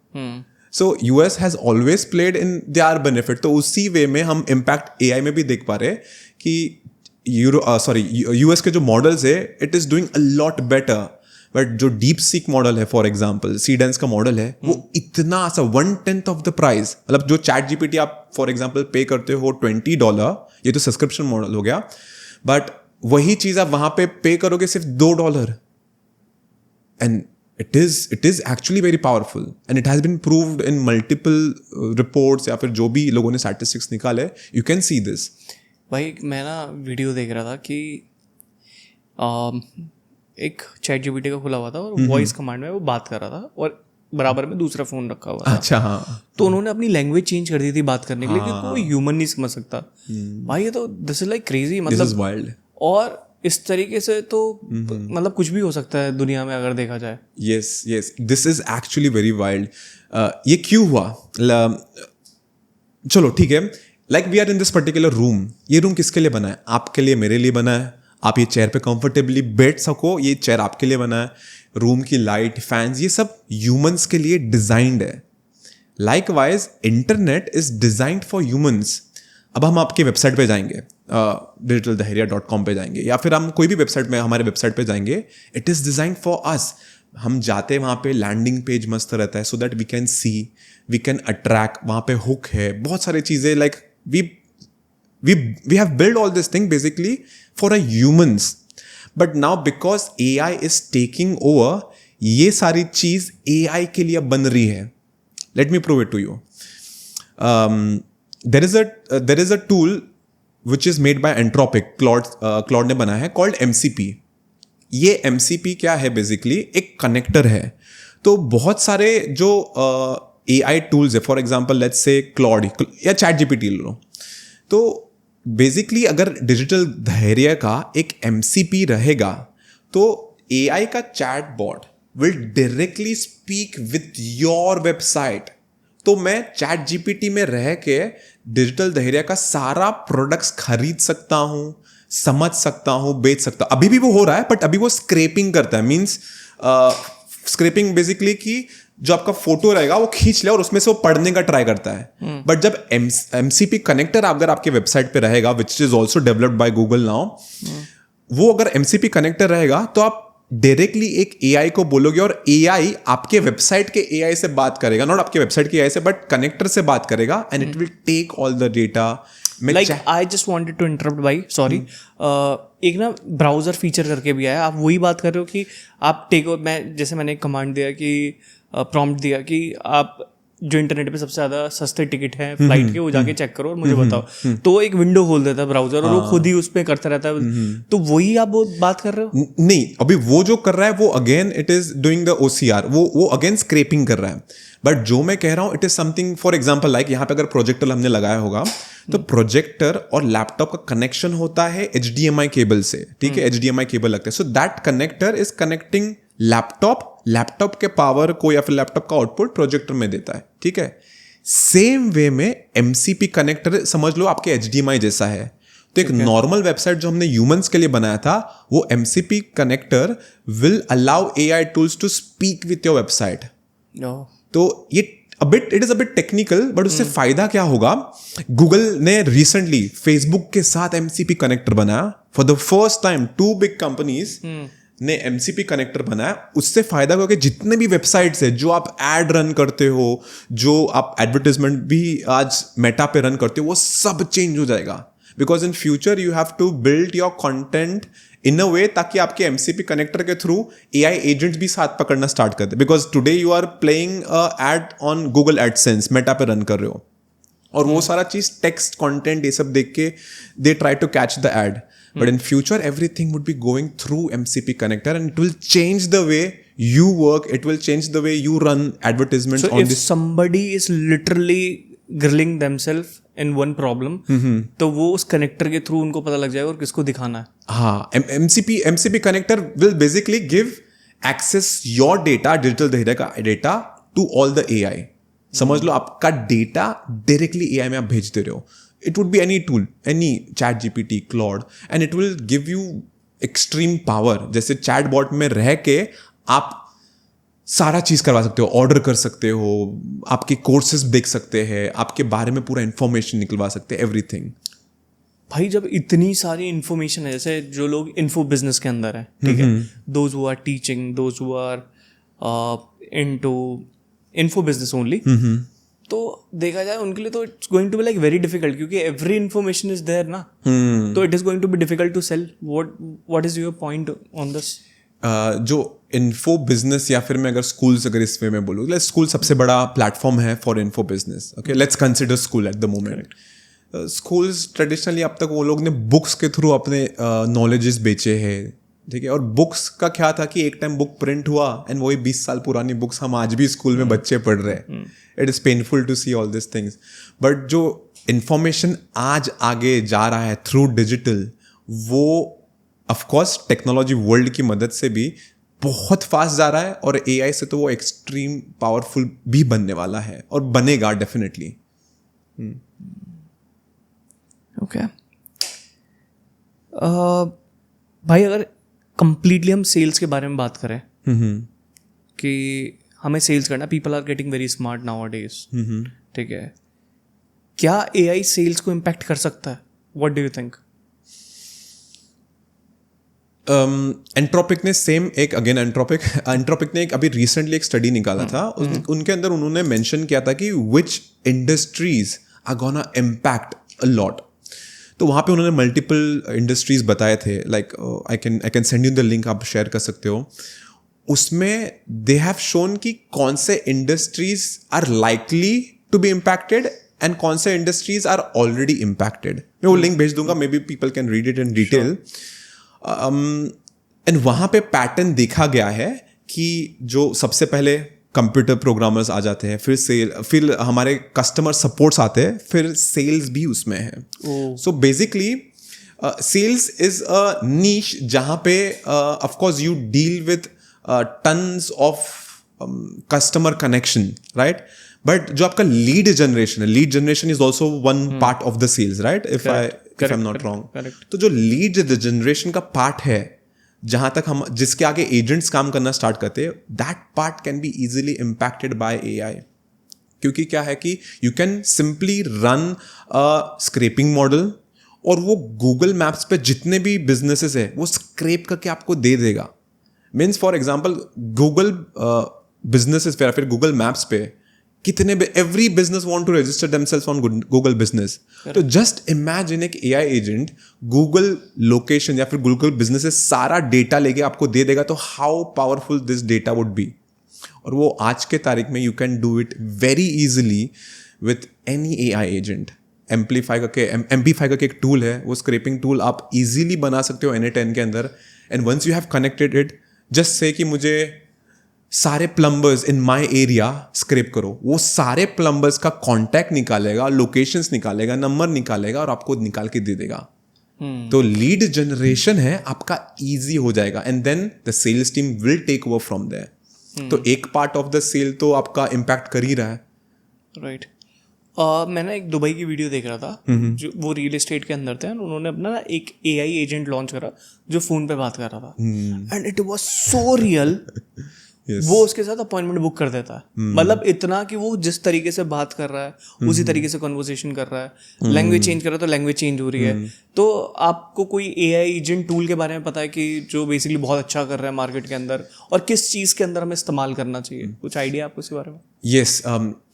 सो US has always played in their benefit. तो उसी वे में हम इम्पैक्ट AI में भी देख पा रहे कि US के जो मॉडल्स है, it is doing a lot better. But जो डीप सीक मॉडल है, फॉर एग्जाम्पल सीडेंस का मॉडल है, वो इतना सा 1/10 ऑफ द प्राइस. मतलब जो ChatGPT आप फॉर एग्जाम्पल पे करते हो $20, ये तो सब्सक्रिप्शन मॉडल हो गया. बट वही चीज आप वहां पे करोगे सिर्फ $2. And it is actually very powerful and it has been proved in multiple reports या फिर जो भी लोगों ने statistics निकाले. You can see this. भाई मैं ना वीडियो देख रहा था कि एक ChatGPT का खुला हुआ था और वॉइस कमांड में वो बात कर रहा था और बराबर में दूसरा फोन रखा हुआ था. अच्छा हाँ. तो उन्होंने अपनी लैंग्वेज चेंज कर दी थी बात करने के लिए, क्योंकि कोई ह्यूमन नहीं समझ सकता. भाई ये तो दिस इज लाइक क्रेजी. मतलब This is wild. और इस तरीके से तो मतलब कुछ भी हो सकता है दुनिया में अगर देखा जाए. yes this is actually very wild. ये क्यों हुआ? चलो ठीक है, like we are in this particular room. ये रूम किसके लिए बना है? आपके लिए, मेरे लिए बना है. आप ये चेयर पे कंफर्टेबली बैठ सको, ये चेयर आपके लिए बना है. रूम की लाइट, फैंस, ये सब ह्यूमंस के लिए डिजाइंड है. Likewise internet is designed for humans. अब हम आपके वेबसाइट पे जाएंगे, digitaldaharia.com पे जाएंगे, या फिर हम कोई भी वेबसाइट में हमारे वेबसाइट पे जाएंगे, it is designed for us. हम जाते हैं वहाँ पे, लैंडिंग पेज मस्त रहता है, so that we can see, we can attract. वहाँ पे हुक है, बहुत सारी चीज़ें, like we we have built all this thing basically for a humans, but now because AI is taking over, ये सारी चीज AI के लिए बन रही है. Let me prove it to you. There is a tool which is made by Anthropic, Claude ने बनाया है, called MCP. ये MCP क्या है? बेसिकली एक कनेक्टर है. तो बहुत सारे जो AI टूल्स है, for example let's say Claude या ChatGPT ले लो, तो बेसिकली अगर डिजिटल धैर्य का एक MCP रहेगा तो AI का chat bot will directly speak with your website. तो मैं ChatGPT में रह के डिजिटल धैर्य का सारा प्रोडक्ट्स खरीद सकता हूँ, समझ सकता हूँ, बेच सकता हूँ. अभी भी वो हो रहा है, बट अभी वो स्क्रैपिंग करता है. मीन्स स्क्रैपिंग बेसिकली कि जो आपका फोटो रहेगा वो खींच ले और उसमें से वो पढ़ने का ट्राई करता है. बट जब MCP कनेक्टर अगर आपके वेबसाइट पे रहेगा, which is also developed by Google now, वो अगर MCP कनेक्टर रहेगा तो आप डायरेक्टली एक AI को बोलोगे और AI आपके वेबसाइट के AI से बात करेगा, नॉट आपके वेबसाइट के AI से, बट कनेक्टर से बात करेगा, and it will take all the data. Like I just wanted to interrupt भाई, सॉरी. एक ना ब्राउजर फीचर करके भी आया. आप वही बात कर रहे हो कि आप मैंने एक कमांड दिया कि प्रॉम्प्ट दिया कि आप जो इंटरनेट पे सबसे ज्यादा सस्ते टिकट हैं फ्लाइट के, वो जाके चेक करो और मुझे बताओ. तो एक विंडो खोल देता है ब्राउजर और वो खुद ही उस पे करता रहता है. तो वही आप वो बात कर रहे हो? नहीं, अभी वो जो कर रहा है वो again it is doing the OCR, वो अगेन स्क्रैपिंग कर रहा है. बट जो मैं कह रहा हूँ it is something, for example like यहाँ पे अगर प्रोजेक्टर हमने लगाया होगा तो प्रोजेक्टर और लैपटॉप का कनेक्शन होता है HDMI केबल से. ठीक है, HDMI केबल लगता है. So that connector is connecting laptop के पावर को या फिर लैपटॉप का आउटपुट प्रोजेक्टर में देता है. ठीक है, सेम वे में MCP कनेक्टर समझ लो आपके HDMI जैसा है. तो एक नॉर्मल वेबसाइट जो हमने ह्यूमंस के लिए बनाया था, वो MCP connector will allow AI tools to speak with your website. तो ये it is a bit technical, but उससे फायदा क्या होगा? गूगल ने रिसेंटली फेसबुक के साथ MCP कनेक्टर बनाया. For the first time 2 big companies ने MCP कनेक्टर बनाया. उससे फायदा होगा कि जितने भी वेबसाइट्स है जो आप एड रन करते हो, जो आप एडवर्टाइजमेंट भी आज मेटा पे रन करते हो, वो सब चेंज हो जाएगा. Because in future you have to build your content in a way ताकि आपके MCP कनेक्टर के थ्रू AI एजेंट्स भी साथ पकड़ना स्टार्ट कर दे. Because today you are playing ad on Google AdSense, Meta पे रन कर रहे हो, और वो सारा चीज टेक्स्ट कंटेंट ये सब देख के they try to catch the ad. But in future, everything would be going through MCP connector, and it will change the way you work. It will change the way you run advertisements. So if somebody is literally grilling themselves in one problem, तो वो उस connector के through उनको पता लग जाएगा और किसको दिखाना है. हाँ, MCP connector will basically give access your data, digital data का data to all the AI. समझ लो आपका डेटा डायरेक्टली AI में आप भेज दे रहे हो. It would be any tool, any ChatGPT, Claude, and it will give you extreme power. जैसे chatbot में रह के आप सारा चीज करवा सकते हो, ऑर्डर कर सकते हो, आपके कोर्सेज देख सकते हैं, आपके बारे में पूरा इंफॉर्मेशन निकलवा सकते हैं, एवरीथिंग. भाई जब इतनी सारी इंफॉर्मेशन है, जैसे जो लोग इन्फो बिजनेस के अंदर है, ठीक है, those who are teaching, those who are into info business only, तो देखा जाए उनके लिए तो it's going to be like very difficult, क्योंकि एवरी इन्फॉर्मेशन इज देयर ना. तो it is going to be difficult to sell. What is your point on this? जो इन्फो बिजनेस, या फिर मैं अगर स्कूल्स अगर इस वे में बोलूँ, स्कूल सबसे बड़ा प्लेटफॉर्म है for info business. Okay, let's consider school eight the moment. Schools traditionally अब तक वो लोग ने बुक्स के थ्रू अपने नॉलेजेस बेचे हैं. ठीक है, और बुक्स का क्या था कि एक टाइम बुक प्रिंट हुआ एंड वही 20 साल पुरानी बुक्स हम आज भी स्कूल में बच्चे पढ़ रहे हैं. It is painful to see all this things. But जो इंफॉर्मेशन आज आगे जा रहा है थ्रू डिजिटल, वो ऑफकोर्स टेक्नोलॉजी वर्ल्ड की मदद से भी बहुत फास्ट जा रहा है, और AI से तो वो एक्सट्रीम पावरफुल भी बनने वाला है और बनेगा डेफिनेटली. ओके भाई, अगर कंप्लीटली हम सेल्स के बारे में बात करें कि हमें सेल्स करना, people are getting very smart nowadays. ठीक है, क्या AI सेल्स को इम्पैक्ट कर सकता है? What do you think? Entropic ने सेम एक एंट्रोपिक ने एक अभी रिसेंटली एक स्टडी निकाला था. उनके अंदर उन्होंने मेंशन किया था कि which industries are gonna impact a lot. तो वहाँ पे उन्होंने मल्टीपल इंडस्ट्रीज बताए थे, like I can send you the link, आप शेयर कर सकते हो। उसमें दे हैव शोन कि कौन से industries are likely to be impacted and कौन से इंडस्ट्रीज आर ऑलरेडी इम्पैक्टेड। मैं वो लिंक भेज दूंगा, may be people can read it in detail. And वहाँ पे पैटर्न देखा गया है कि जो सबसे पहले कंप्यूटर प्रोग्रामर्स आ जाते हैं, फिर हमारे कस्टमर सपोर्ट्स आते हैं, फिर सेल्स भी उसमें है। So basically sales is a niche जहाँ पे of course you deal with tons of customer connection, right? But जो आपका लीड जनरेशन है, lead generation is also one part of the sales, right? If I am not wrong. तो जो lead generation का part है, जहां तक हम जिसके आगे एजेंट्स काम करना स्टार्ट करते हैं, that part can be easily impacted by AI. क्योंकि क्या है कि you can simply run a scraping model और वो गूगल मैप्स पे जितने भी बिजनेसेस है वो स्क्रैप करके आपको दे देगा। Means for example Google businesses पे या फिर गूगल मैप्स पे कितने every business want to register themselves on Google business. तो जस्ट इमेजिन एक एआई एजेंट गूगल लोकेशन या फिर गूगल बिजनेस से सारा डेटा लेके आपको दे देगा, तो how powerful this data would be. और वो आज के तारीख में you can do it very easily with any AI agent. Amplify करके एक टूल है, वो स्क्रैपिंग टूल आप इजीली बना सकते हो N10 के अंदर। And once you have connected it, just say कि मुझे सारे plumbers in my area scrap करो, वो सारे प्लम्बर्स का कांटेक्ट निकालेगा, लोकेशंस निकालेगा, नंबर निकालेगा और आपको निकाल के दे देगा। तो लीड जनरेशन है आपका इजी हो जाएगा and then the sales team will take over from there. तो एक पार्ट ऑफ द सेल तो आपका इम्पैक्ट कर ही रहा है, राइट? मैंने एक दुबई की वीडियो देख रहा था, जो वो रियल एस्टेट के अंदर थे, उन्होंने अपना ना एक एआई एजेंट लॉन्च करा जो फोन पे बात कर रहा था, and it was so real. वो उसके साथ अपॉइंटमेंट बुक कर देता है, मतलब इतना कि वो जिस तरीके से बात कर रहा है उसी तरीके से कन्वर्सेशन कर रहा है। लैंग्वेज चेंज कर रहा है तो लैंग्वेज चेंज हो रही है। तो आपको कोई एआई एजेंट टूल के बारे में पता है कि जो बेसिकली बहुत अच्छा कर रहा है मार्केट के अंदर, और किस चीज़ के अंदर हमें इस्तेमाल करना चाहिए? कुछ आइडिया आपको इसके बारे में? यस,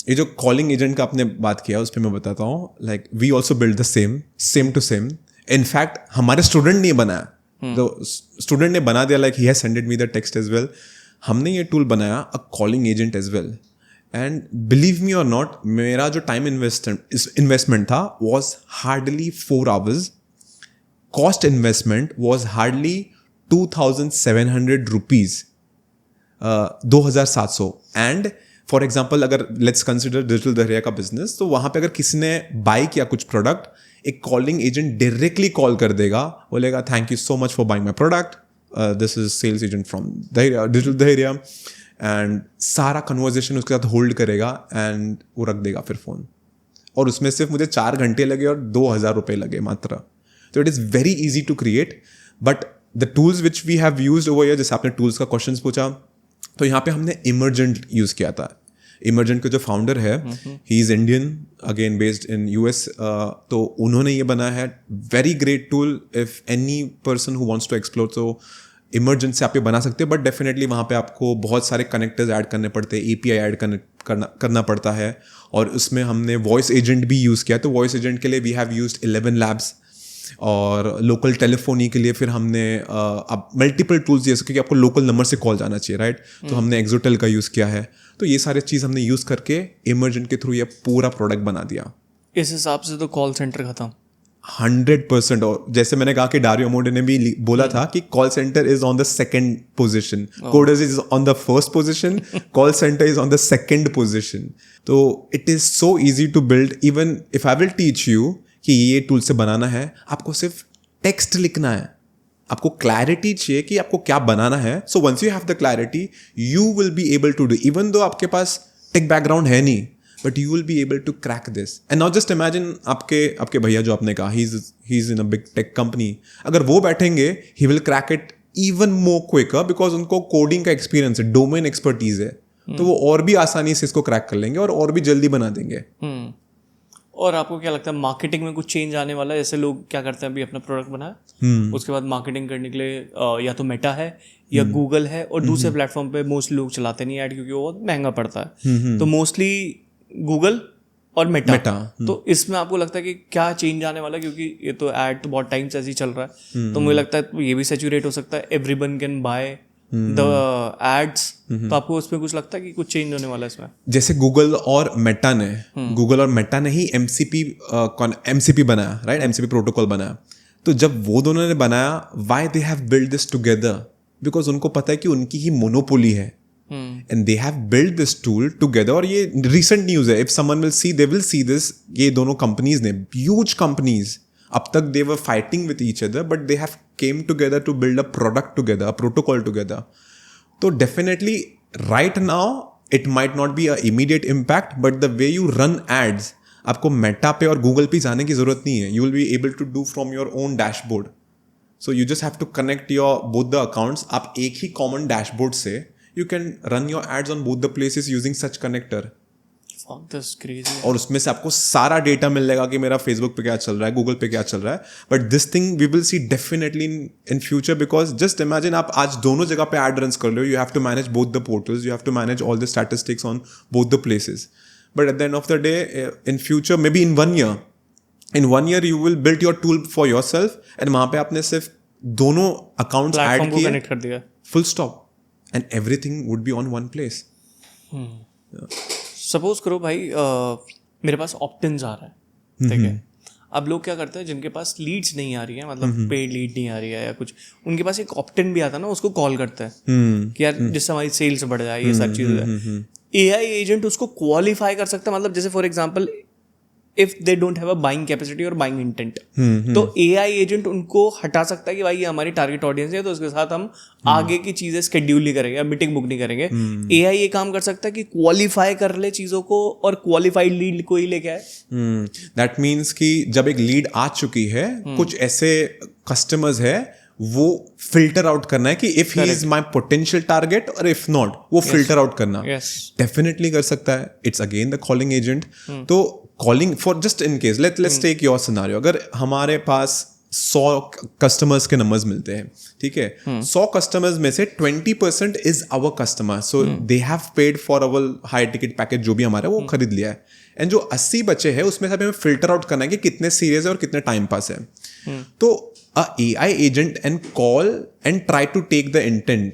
ये जो कॉलिंग एजेंट का आपने बात किया उस पर मैं बताता हूँ। Like we also build the same to same. In fact हमारे स्टूडेंट ने बनाया, तो स्टूडेंट ने बना दिया, like he has sended me the text as well. हमने ये टूल बनाया a calling agent as well, and believe me or not, मेरा जो टाइम इन्वेस्टमेंट था was hardly 4 hours। Cost investment was hardly 2,700 rupees, 2,700। And for example अगर let's consider digital Dariya का business, तो वहाँ पे अगर किसी ने बाई किया कुछ प्रोडक्ट, एक कॉलिंग एजेंट डायरेक्टली कॉल कर देगा, बोलेगा thank you so much for buying my product, this is sales agent from digital Dariya, and सारा कन्वर्जेशन उसके साथ होल्ड करेगा एंड वो रख देगा फिर फ़ोन। और उसमें सिर्फ मुझे 4 घंटे लगे और 2,000 रुपये लगे मात्र। तो it is very easy to create, but the tools which we have used over here, जैसे आपने टूल्स का क्वेश्चन पूछा, तो यहाँ पे हमने इमर्जेंट यूज़ किया था। इमर्जेंट के जो फाउंडर है, he is Indian, again based in US, तो उन्होंने ये बनाया है। Very great tool if any person who wants to explore, तो इमर्जेंट से आप ये बना सकते हो, बट डेफिनेटली वहाँ पे आपको बहुत सारे कनेक्टर्स ऐड करने पड़ते हैं, API ऐड करना पड़ता है। और उसमें हमने वॉइस एजेंट भी यूज़ किया, तो वॉइस एजेंट के लिए वी हैव यूज्ड 11 labs, और लोकल टेलीफोनी के लिए फिर हमने अब मल्टीपल टूल्स, जैसे क्योंकि आपको लोकल नंबर से कॉल जाना चाहिए, राइट? तो हमने एक्सोटेल का यूज़ किया है। तो ये सारे चीज़ हमने यूज़ करके इमर्जेंट के थ्रू ये पूरा प्रोडक्ट बना दिया। इस हिसाब से तो कॉल सेंटर खत्म 100%। और जैसे मैंने कहा कि डारियो मोडे ने भी बोला था कि call centre is on the second position, coders is on the first position, call centre is on the second position. तो it is so easy to build. Even if I will teach you कि ये tool से बनाना है, आपको सिर्फ text लिखना है, आपको क्लैरिटी चाहिए कि आपको क्या बनाना है। So once you have the clarity, you will be able to do, even though आपके पास टेक बैकग्राउंड है नहीं, but you will be able to crack this. And not just imagine आपके भैया जो आपने कहा, he is in a big tech company, अगर वो बैठेंगे, he will crack it even more quicker, because उनको कोडिंग का एक्सपीरियंस है, डोमेन एक्सपर्टीज है, तो वो और भी आसानी से इसको क्रैक कर लेंगे और भी जल्दी बना देंगे। और आपको क्या लगता है मार्केटिंग में कुछ चेंज आने वाला है? जैसे लोग क्या करते हैं, अभी अपना प्रोडक्ट बनाया, उसके बाद मार्केटिंग करने के लिए या तो मेटा है या गूगल है, और दूसरे प्लेटफॉर्म पे मोस्टली लोग चलाते नहीं ऐड, क्योंकि वो बहुत महंगा पड़ता है। तो मोस्टली गूगल और मेटा मेटा, तो इसमें आपको लगता है कि क्या चेंज आने वाला है? क्योंकि ये तो एड तो बहुत टाइम से ऐसे ही चल रहा है, तो मुझे लगता है ये भी सैचुरेट हो सकता है, everyone can buy the ads, तो आपको उसमें कुछ लगता है कि कुछ चेंज होने वाला है इसमें? जैसे गूगल और मेटा ने ही एमसीपी बनाया, राइट? एमसीपी प्रोटोकॉल बनाया। तो जब वो दोनों ने बनाया, why they have build this together? Because उनको पता है कि उनकी ही मोनोपोली है, and they have build this tool together. और ये रिसेंट न्यूज है, if someone will see, they will see this. ये दोनों कंपनीज ने, ह्यूज कंपनीज, अब तक they were fighting with each other, but they have came together to build a product together, a protocol together. तो definitely right now it might not be a immediate impact, but the way you run ads, आपको Meta पे और Google पे जाने की जरूरत नहीं है। You will be able to do from your own dashboard. So you just have to connect your both the accounts. आप एक ही कॉमन डैशबोर्ड से you can run your ads on both the places using such connector. और उसमें से आपको सारा data मिल जाएगा कि मेरा फेसबुक पे क्या चल रहा है, गूगल पे क्या चल रहा है। But this thing we will see definitely in future, because just imagine आप आज दोनों जगह पे एड रन कर रहे हो, you have to manage both the portals, you have to manage all the statistics on both the places. But at the end of the day, in future, maybe in 1 year you will build your tool for yourself, and वहां पे आपने सिर्फ दोनों accounts add किए, connect कर दिया, full stop, and everything would be on one place. Suppose करो भाई मेरे पास ऑप्टिन्स आ रहा है, ठीक है। अब लोग क्या करते हैं, जिनके पास लीड्स नहीं आ रही है, मतलब पेड लीड नहीं आ रही है या कुछ, उनके पास एक ऑप्टिन भी आता है ना, उसको कॉल करते हैं कि यार जिससे हमारी सेल्स बढ़ जाए, ये सारी चीज़ें। एआई एजेंट उसको क्वालिफाई कर सकता है, मतलब जैसे for example if they don't have a buying capacity और बाइंग इंटेंट, तो एआई एजेंट उनको हटा सकता है कि भाई ये हमारी टारगेट ऑडियंस है, तो उसके साथ हम आगे की चीजें शेड्यूल नहीं करेंगे या मीटिंग बुक नहीं करेंगे। एआई ये काम कर सकता है कि क्वालिफाई कर ले चीजों को और क्वालिफाइड लीड को ही लेके आए। दैट मीन्स कि जब एक लीड आ चुकी है, कुछ ऐसे कस्टमर्स है, वो फिल्टर आउट करना है कि if he is my potential target और इफ नॉट, वो फिल्टर आउट करना डेफिनेटली कर सकता है। It's again the calling agent. तो calling for just in case, let's take your scenario, अगर हमारे पास 100 कस्टमर्स के नंबर्स मिलते हैं, ठीक है, 100 कस्टमर्स में से 20% is our customer, so they have paid for our high ticket package, जो भी हमारा वो खरीद लिया है, एंड जो 80 बचे हैं उसमें से हमें फिल्टर आउट करना है कि कितने सीरियस है और कितने टाइम पास है। तो a AI agent and call and try to take the intent,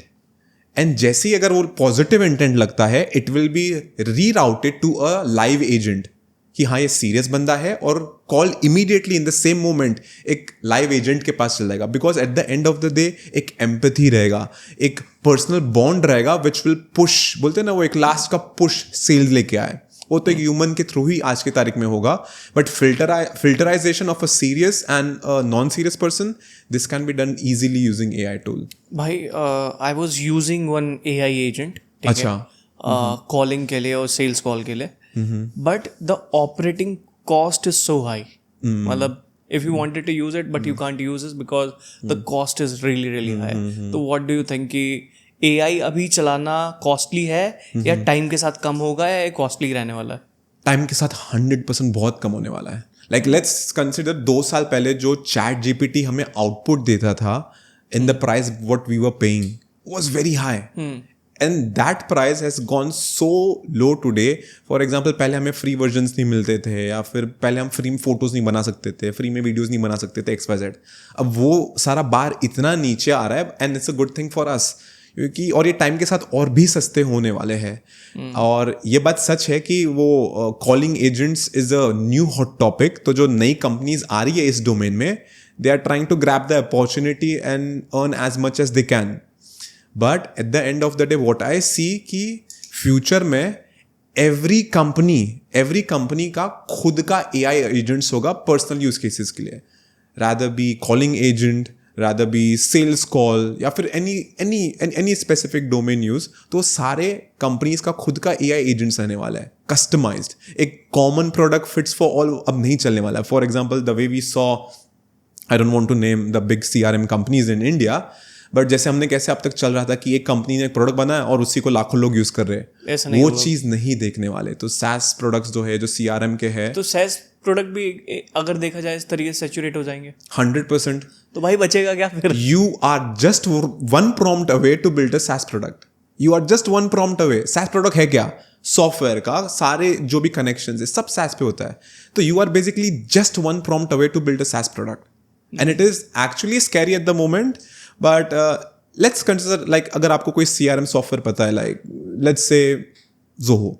and जैसे ही अगर वो पॉजिटिव इंटेंट लगता है, it will be rerouted to a live agent कि हाँ ये सीरियस बंदा है, और call immediately in the same moment एक लाइव एजेंट के पास चल जाएगा, because at the end of the day एक एम्पैथी रहेगा, एक पर्सनल बॉन्ड रहेगा, विच विल पुश, बोलते हैं ना वो एक लास्ट का पुश सेल्स लेके आए, वो तो एक ह्यूमन के थ्रू ही आज की तारीख में होगा। But filterization of a serious and non serious person, this can be done easily using AI tool. भाई I was using one AI agent, अच्छा, कॉलिंग के लिए और सेल्स कॉल के लिए, but the operating cost is so high, मतलब if you wanted to use it but you can't use it because the cost is really high. तो what do you think कि AI अभी चलाना costly है या time के साथ कम होगा या कॉस्टली रहने वाला है? टाइम के साथ 100% बहुत कम होने वाला है। लाइक लेट्स कंसिडर 2 साल पहले जो चैट जीपीटी हमें आउटपुट देता था, in the price what we were paying was very high, and that price has gone so low today. For example, पहले हमें फ्री वर्जन्स नहीं मिलते थे, या फिर पहले हम फ्री में फोटोज नहीं बना सकते थे, फ्री में वीडियोज नहीं बना सकते थे, XYZ। अब वो सारा बार इतना नीचे आ रहा है, and it's a good thing for us, क्योंकि और ये टाइम के साथ और भी सस्ते होने वाले हैं। और ये बात सच है कि वो calling agents is a new hot topic. तो जो नई कंपनीज आ रही है इस डोमेन में, they are trying to grab the opportunity and earn as much as they can. But at the end of the day what I see कि future में every company का खुद का AI एजेंट्स होगा पर्सनल यूज केसेस के लिए, rather be calling agent, rather be sales call, या फिर any specific domain use। तो सारे कंपनीज का खुद का AI एजेंट्स रहने वाला है, कस्टमाइज्ड, एक common product fits for all अब नहीं चलने वाला है। For example, the way we saw, I don't want to name the big CRM companies in India, but जैसे हमने कैसे अब तक चल रहा था कि एक कंपनी ने एक प्रोडक्ट बनाया और उसी को लाखों लोग यूज कर रहे हैं, वो चीज नहीं देखने वाले। तो SaaS प्रोडक्ट्स जो है, जो CRM के है, तो SaaS प्रोडक्ट भी अगर देखा जाए इस तरीके से सैचुरेट हो जाएंगे 100%। तो भाई बचेगा क्या फिर? You are just one prompt away to build a SaaS product. You are just one prompt away. SaaS product है क्या? सॉफ्टवेयर का सारे जो भी कनेक्शन है सब SaaS पे होता है. तो you are basically just one prompt away to build a SaaS product. And it is actually scary at the moment, but let's consider like अगर आपको कोई CRM सॉफ्टवेयर पता है, like let's say Zoho.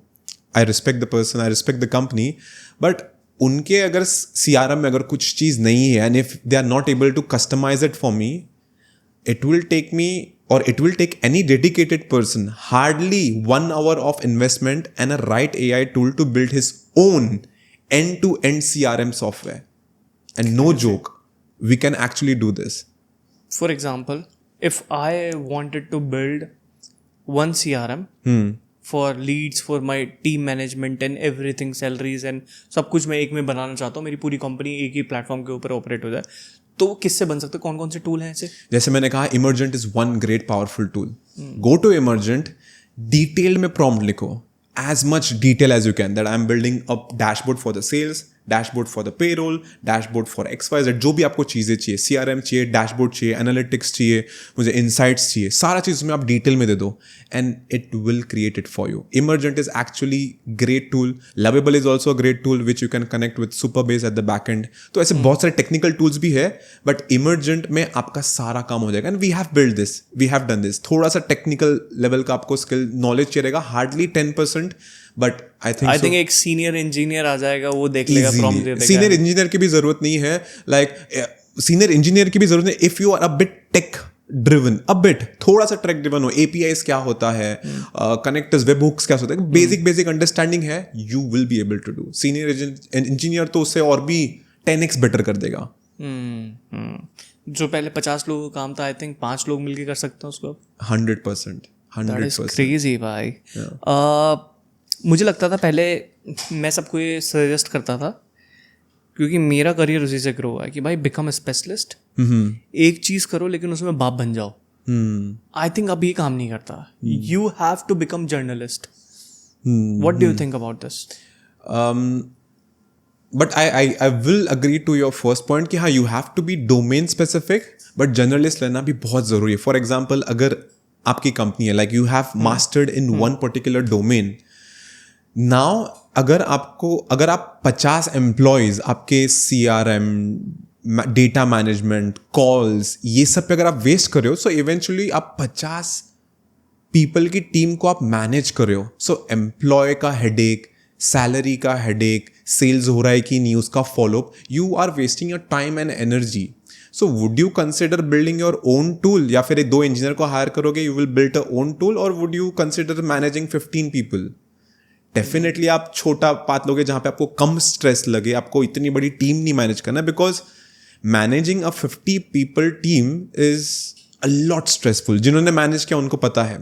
I respect the person, I respect the company, but उनके अगर CRM में अगर कुछ चीज़ नहीं है and if they are not able to customize it for me, it will take me or it will take any dedicated person hardly 1 hour of investment and a right AI tool to build his own end-to-end CRM software. And no joke, we can actually do this. For example, if I wanted to build one CRM for leads, for my team management and everything, salaries and सब कुछ मैं एक में बनाना चाहता हूँ, मेरी पूरी company एक ही प्लेटफॉर्म के ऊपर ऑपरेट हो जाए, तो किससे बन सकते? कौन कौन से टूल हैं ऐसे? जैसे मैंने कहा, Emergent is one great powerful tool. Go to Emergent, detail में प्रॉम्प्ट लिखो, as much detail as you can, that I'm building a dashboard for the sales, dashboard for the payroll, dashboard for XYZ, जो भी आपको चीज़ें चाहिए, CRM चाहिए, dashboard चाहिए, analytics चाहिए, मुझे insights चाहिए, सारा चीज़ उसमें आप डिटेल में दे दो and it will create it for you. Emergent is actually great tool. Lovable is also a great tool which you can connect with Supabase at the back end. तो ऐसे बहुत सारे technical tools भी है, but Emergent में आपका सारा काम हो जाएगा. And we have built this, we have done this. थोड़ा सा technical level का आपको skill knowledge चाहिएगा, hardly 10%. बट आई थिंक एक सीनियर इंजीनियर आ जाएगा, वो देख लेगा, प्रॉम्प्ट दे देगा. सीनियर इंजीनियर की भी जरूरत नहीं है, लाइक सीनियर इंजीनियर की भी जरूरत नहीं. If you are a bit tech driven, थोड़ा सा टेक ड्रिवन हो, APIs क्या होता है, कनेक्टर्स, वेब हुक्स क्या होता है, बेसिक अंडरस्टैंडिंग है, you will be able to do. Senior engineer तो उससे और भी 10x बेटर कर देगा. जो पहले 50 लोगों का काम था, आई थिंक 5 लोग मिलकर कर सकते हैं उसको. 100%. क्रेजी भाई. मुझे लगता था पहले, मैं सबको ये सजेस्ट करता था, क्योंकि मेरा करियर उसी से ग्रो हुआ है, कि भाई बिकम अ स्पेशलिस्ट. एक चीज़ करो लेकिन उसमें बाप बन जाओ. आई थिंक अब ये काम नहीं करता. You have to become generalist. What do you think about this? But I will agree to your first point कि हाँ, you have to be domain specific, but generalist लेना भी बहुत ज़रूरी है. फॉर एग्जाम्पल, अगर आपकी कंपनी है, like you have mastered in one particular domain. Now अगर आप 50 एम्प्लॉयज आपके CRM, डेटा मैनेजमेंट, कॉल्स, ये सब पे अगर आप वेस्ट कर रहे हो, सो इवेंचुअली आप 50 पीपल की टीम को आप मैनेज कर रहे हो. सो एम्प्लॉय का हेडेक, सैलरी का हेडेक, सेल्स हो रहा है कि नहीं उसका follow up, you are wasting your time and energy. So would you consider building your own tool, या फिर 2 इंजीनियर को हायर करोगे, you will build a own tool, और would you consider managing 15 people? Definitely आप छोटा पाथ लोगे जहां पे आपको कम स्ट्रेस लगे, आपको इतनी बड़ी टीम नहीं मैनेज करना, because managing a 50 people team is a lot stressful. जिन्होंने मैनेज किया उनको पता है.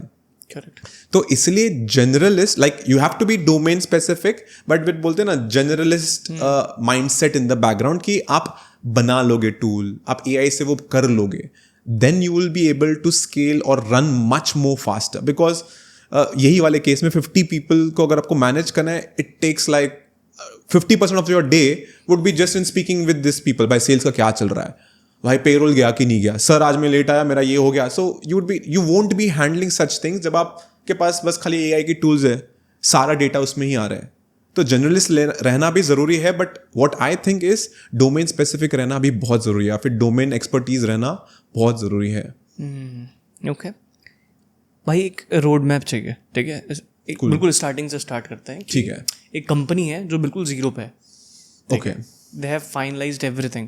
करेक्ट. तो इसलिए generalist, like you have to be domain specific, but with बोलते हैं ना generalist mindset in the background, कि आप बना लोगे टूल, आप AI से वो कर लोगे, then you will be able to scale और run much more faster. Because यही वाले केस में 50 पीपल को अगर आपको मैनेज करना है, it takes like 50% of your day would be just in speaking with this people. भाई सेल्स का क्या चल रहा है, भाई पेरोल गया कि नहीं गया, सर आज मैं लेट आया, मेरा ये हो गया. So you won't be handling such things जब आपके पास बस खाली AI की टूल्स है, सारा डेटा उसमें ही आ रहा है. तो जर्नलिस्ट रहना भी ज़रूरी है, but what I think is domain specific रहना भी बहुत ज़रूरी है, या फिर डोमेन एक्सपर्टीज रहना बहुत ज़रूरी है. ओके भाई, एक रोड मैप चाहिए, ठीक है? बिल्कुल स्टार्टिंग से स्टार्ट करते हैं. ठीक है. एक कंपनी है जो बिल्कुल जीरो पे है. Okay. They have finalised everything.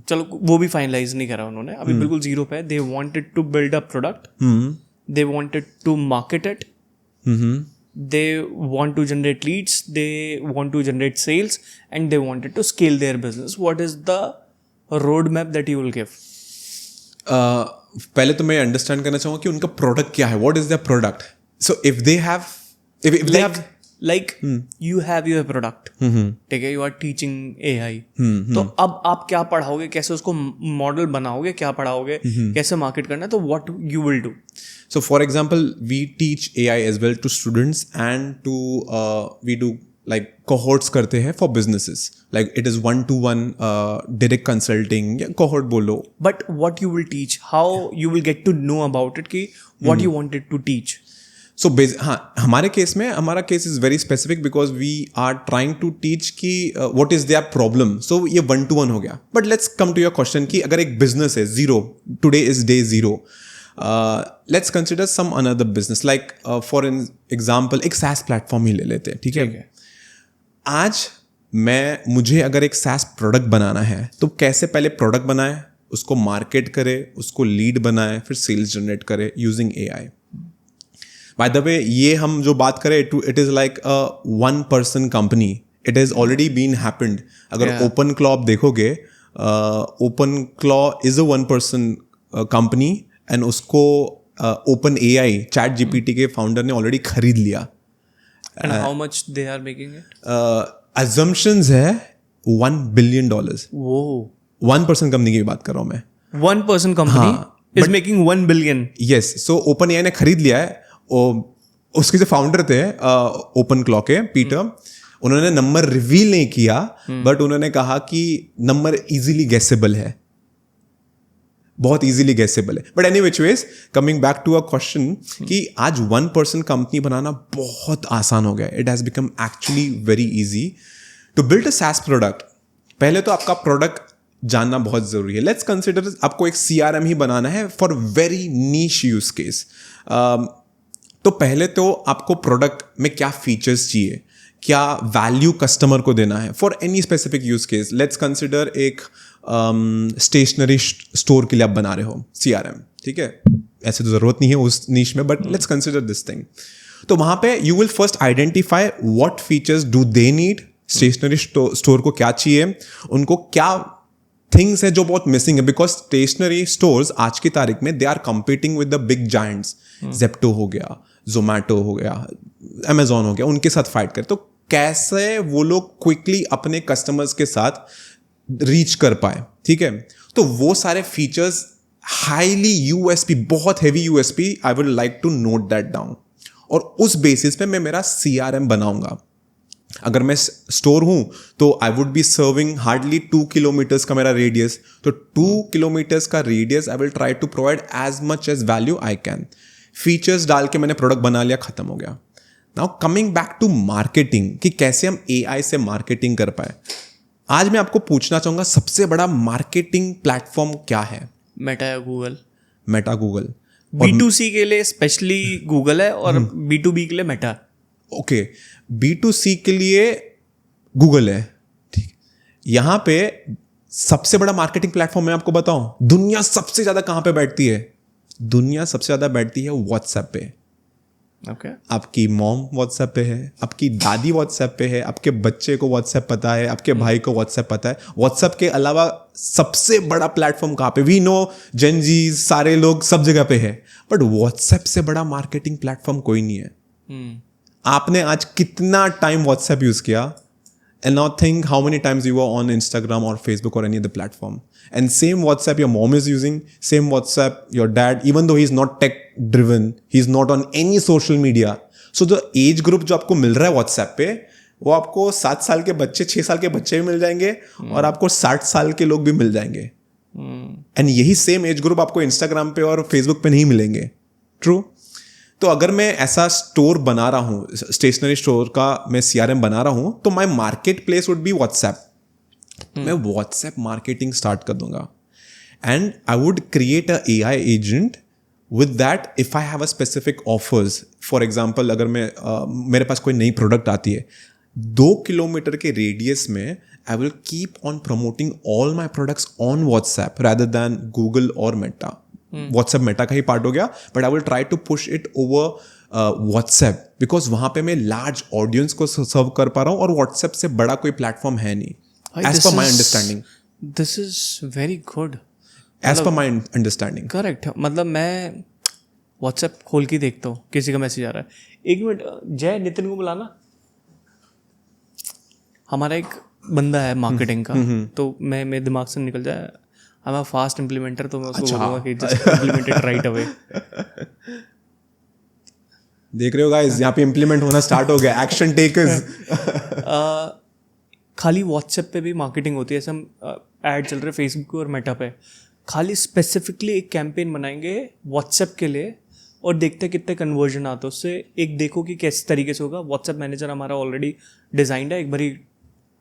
चलो वो भी फाइनलाइज नहीं करा उन्होंने, अभी बिल्कुल जीरो पे है. They wanted to build a product, they wanted to market it, they want to generate leads, they want to generate sales, and they wanted to scale their business. What is the roadmap that you will give? पहले तो मैं understand करना चाहूँगा कि उनका product क्या है. What is their product? So if they have you have your product, ठीक है, you are teaching AI, तो अब आप क्या पढ़ाओगे, कैसे उसको मॉडल बनाओगे, क्या पढ़ाओगे, कैसे मार्केट करना है, तो what you will do? So for example, we teach AI as well to students, and we do like cohorts करते हैं for businesses, like it is 1-to-1 direct consulting या cohort बोलो. But what you will teach, how you will get to know about it, कि what you wanted to teach? सो हाँ, हमारे case में हमारा case is very specific because we are trying to teach कि what is their problem. So ये 1-to-1 हो गया. But let's come to your question कि अगर एक बिजनेस है zero, today is day zero, let's consider some another business like for example एक SaaS platform ही ले लेते हैं. ठीक है. आज मुझे अगर एक SaaS प्रोडक्ट बनाना है तो कैसे पहले प्रोडक्ट बनाए, उसको मार्केट करे, उसको लीड बनाए, फिर सेल्स जनरेट करे using AI. By the way ये हम जो बात करें it is like a 1-person company. It has already been happened. अगर ओपन क्लॉ आप देखोगे, open claw is a 1-person company and उसको ओपन AI ChatGPT के फाउंडर ने ऑलरेडी खरीद लिया. And how much they are making it? Assumptions है $1 billion. Whoa. 1-person company की बात कर रहा हूँ मैं. 1-person company is making $1 billion. Yes. So OpenAI ने खरीद लिया है. उसके जो फाउंडर थे ओपन क्लॉ के पीटर, उन्होंने नंबर रिवील नहीं किया, बट उन्होंने कहा कि नंबर इजीली गेसेबल है, बहुत इजीली गेसेबल है. But any which ways, coming back to a question कि आज 1-person कंपनी बनाना बहुत आसान हो गया. It has become actually very easy to build a SaaS product. पहले तो आपका प्रोडक्ट जानना बहुत जरूरी है. लेट्स कंसिडर आपको एक CRM ही बनाना है for very niche use case. तो पहले तो आपको प्रोडक्ट में क्या फीचर्स चाहिए, क्या वैल्यू कस्टमर को देना है for any specific use case. Let's consider एक स्टेशनरी स्टोर के लिए आप बना रहे हो CRM. ठीक है, ऐसे तो जरूरत नहीं है उस नीश में, but let's consider this thing. तो वहां पे you will first identify what features do they need. Stationery store को क्या चाहिए, उनको क्या थिंग्स है जो बहुत मिसिंग है. बिकॉज स्टेशनरी स्टोर्स आज की तारीख में they are competing with the big giants. Zepto हो गया, जोमैटो हो गया, अमेजोन हो गया, उनके साथ फाइट करे. तो कैसे वो लोग क्विकली अपने कस्टमर्स के साथ रीच कर पाए. ठीक है, तो वो सारे फीचर्स हाईली USP, बहुत heavy USP, I would like to note that down. और उस बेसिस पे मैं मेरा CRM बनाऊंगा. अगर मैं स्टोर हूं तो I would be serving hardly 2 kilometers का मेरा रेडियस. तो 2 किलोमीटर्स का radius I will try to provide as much as value I can. Features डाल के मैंने प्रोडक्ट बना लिया, खत्म हो गया. Now coming back to marketing कि कैसे हम AI से मार्केटिंग कर पाए. आज मैं आपको पूछना चाहूंगा सबसे बड़ा मार्केटिंग प्लेटफॉर्म क्या है? मेटा या गूगल? Meta, Google. B2C के लिए स्पेशली गूगल है और B2B के लिए मेटा. ओके, B2C के लिए गूगल है. ठीक, यहां पे सबसे बड़ा मार्केटिंग प्लेटफॉर्म मैं आपको बताऊं, दुनिया सबसे ज्यादा कहां पे बैठती है? दुनिया सबसे ज्यादा बैठती है व्हाट्सएप पे. ओके. आपकी मॉम व्हाट्सएप पे है, आपकी दादी व्हाट्सएप पे है, आपके बच्चे को व्हाट्सएप पता है, आपके भाई को व्हाट्सएप पता है. व्हाट्सएप के अलावा सबसे बड़ा प्लेटफॉर्म कहां पे? वी नो जेन जी सारे लोग सब जगह पे है, बट व्हाट्सएप से बड़ा मार्केटिंग प्लेटफॉर्म कोई नहीं है. आपने आज कितना टाइम व्हाट्सएप यूज किया? And now think how many times you were on Instagram or Facebook or any other platform. And same WhatsApp your mom is using, same WhatsApp your dad, even though he's not tech driven, he's not on any social media. So the age group जो आपको मिल रहा है WhatsApp पे, वो आपको 7 साल के बच्चे, 6 साल के बच्चे भी मिल जाएंगे और आपको 60 साल के लोग भी मिल जाएंगे. एंड यही सेम एज ग्रुप आपको Instagram पे और Facebook पे नहीं मिलेंगे. ट्रू. तो अगर मैं ऐसा स्टोर बना रहा हूं, स्टेशनरी स्टोर का मैं CRM बना रहा हूं, तो my market place would be WhatsApp. मैं व्हाट्सएप मार्केटिंग स्टार्ट कर दूंगा and I would create a AI agent with that. If I have a specific offers, for example अगर मैं मेरे पास कोई नई प्रोडक्ट आती है, 2 किलोमीटर के रेडियस में I will keep on promoting all my products on WhatsApp rather than Google और मेटा. व्हाट्सएप मेटा का ही पार्ट हो गया, but I will try to push it over WhatsApp because वहां पे मैं लार्ज ऑडियंस को सर्व कर पा रहा हूं और व्हाट्सएप से बड़ा कोई प्लेटफॉर्म है नहीं. As per my understanding this is very good. As per my understanding correct. मतलब मैं व्हाट्सएप खोल के देखता हूँ किसी का मैसेज आ रहा है. 1 मिनट, जय नितिन को बुलाना. हमारा एक बंदा है मार्केटिंग का, तो मैं मेरे दिमाग से निकल जाए, I'm a fast implementer, तो मैं उसको बोलूँगा कि just implement it right away. देख रहे हो गाइस, यहाँ पे इम्प्लीमेंट होना स्टार्ट हो गया. Action takers. खाली व्हाट्सएप पे भी मार्केटिंग होती है. ऐसे हम ऐड चल रहे फेसबुक और मेटा पे, खाली स्पेसिफिकली एक कैंपेन बनाएंगे व्हाट्सएप के लिए और देखते हैं कितने कन्वर्जन आते हैं उससे। एक देखो कि किस तरीके से होगा। व्हाट्सएप मैनेजर हमारा ऑलरेडी डिजाइंड है, एक बारी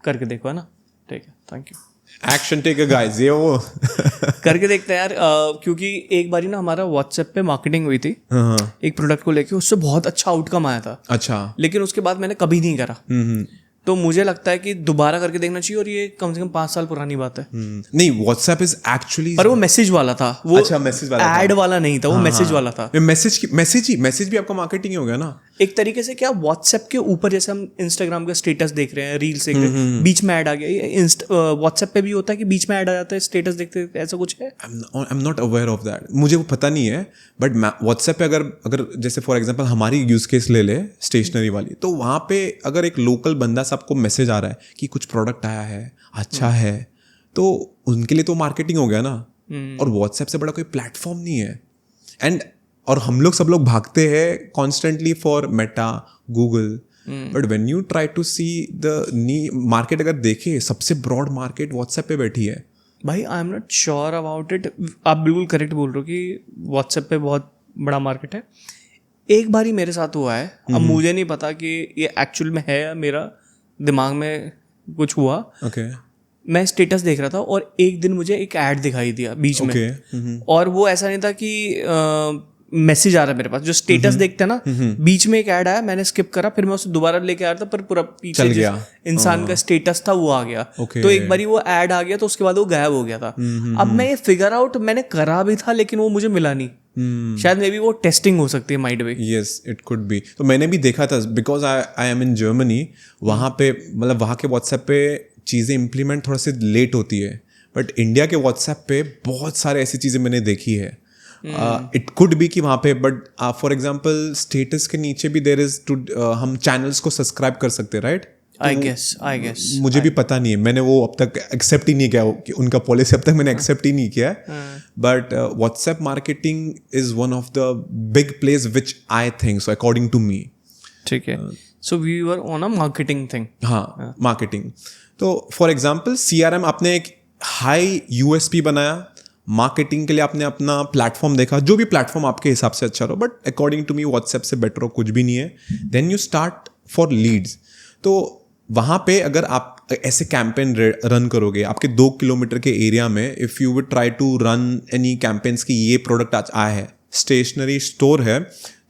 करके देखो, है ना? ठीक है, thank you. Action taker guys, ये वो करके देखते हैं यार। क्योंकि एक बारी ना हमारा व्हाट्सएप पे मार्केटिंग हुई थी एक प्रोडक्ट को लेके, उससे बहुत अच्छा आउटकम आया था। अच्छा। लेकिन उसके बाद मैंने कभी नहीं करा। तो मुझे लगता है कि दोबारा करके देखना चाहिए, और ये कम से कम 5 साल पुरानी बात है। नहीं, व्हाट्सएप इज एक्चुअली, पर वो मैसेज वाला था, वो अच्छा मैसेज वाला एड वाला नहीं था, वो मैसेज वाला था। मैसेज भी आपका मार्केटिंग ही हो गया ना एक तरीके से। क्या व्हाट्सएप के ऊपर जैसे हम इंस्टाग्राम का स्टेटस देख रहे हैं, रील्स देख रहे हैं, बीच में ऐड आ गया, व्हाट्सएप पे भी होता है कि बीच में ऐड आ जाता है, स्टेटस देखते ऐसा कुछ है? आई am not aware of that, मुझे वो पता नहीं है। बट व्हाट्सएप पे अगर जैसे फॉर एग्जांपल हमारी यूज केस ले ले स्टेशनरी वाली, तो वहाँ पे अगर एक लोकल बंदा सबको मैसेज आ रहा है कि कुछ प्रोडक्ट आया है, अच्छा है, तो उनके लिए तो मार्केटिंग हो गया ना। और व्हाट्सएप से बड़ा कोई प्लेटफॉर्म नहीं है। और हम लोग सब लोग भागते हैं constantly for Meta, Google, but when you try to see the market, अगर देखे सबसे ब्रॉड मार्केट व्हाट्सएप पे बैठी है भाई। आई am not sure about it. आप बिल्कुल करेक्ट बोल रहे हो कि व्हाट्सएप पे बहुत बड़ा मार्केट है। एक बार ही मेरे साथ हुआ है, अब मुझे नहीं पता कि ये एक्चुअल में है या मेरा दिमाग में कुछ हुआ। ओके। मैं स्टेटस देख रहा था और एक दिन मुझे एक ऐड दिखाई दिया बीच में। और वो ऐसा नहीं था कि मैसेज आ रहा है मेरे पास, जो स्टेटस देखते हैं ना, बीच में एक ऐड आया, मैंने स्किप करा, फिर मैं उसे दोबारा लेके आया था, पर पूरा पीछे इंसान का स्टेटस था वो आ गया। तो एक बारी वो ऐड आ गया, तो उसके बाद वो गायब हो गया था। अब मैं ये फिगर आउट मैंने करा भी था, लेकिन वो मुझे मिला नहीं। शायद मे बी वो टेस्टिंग हो सकती है, might be. Yes, it could be. तो मैंने भी देखा था, because I M in Germany. वहाँ पे मतलब वहाँ के व्हाट्सएप पे चीज़ें इम्प्लीमेंट थोड़ा सी लेट होती है, बट इंडिया के व्हाट्सएप पे बहुत सारे ऐसी चीज़ें मैंने देखी है। इट कुड बी कि वहाँ पे, बट फॉर एग्जाम्पल स्टेटस के नीचे भी देर इज टू, हम चैनल्स को सब्सक्राइब कर सकते हैं, राइट? आई गेस मुझे भी पता नहीं है, मैंने वो अब तक एक्सेप्ट ही नहीं किया कि उनका पॉलिसी अब तक मैंने एक्सेप्ट ही नहीं किया। But WhatsApp marketing is one of the big place which I think so, according to me. ठीक है, so we were on a marketing thing. हाँ, मार्केटिंग। तो फॉर एग्जाम्पल CRM, आपने एक हाई USP बनाया मार्केटिंग के लिए, आपने अपना प्लेटफॉर्म देखा, जो भी प्लेटफॉर्म आपके हिसाब से अच्छा रहो, but according to me WhatsApp से बेटर हो कुछ भी नहीं है। Then you start for leads. तो वहाँ पे अगर आप ऐसे कैंपेन रन करोगे आपके 2 किलोमीटर के एरिया में, if you would try to run any campaigns की ये प्रोडक्ट आज आया है, स्टेशनरी स्टोर है,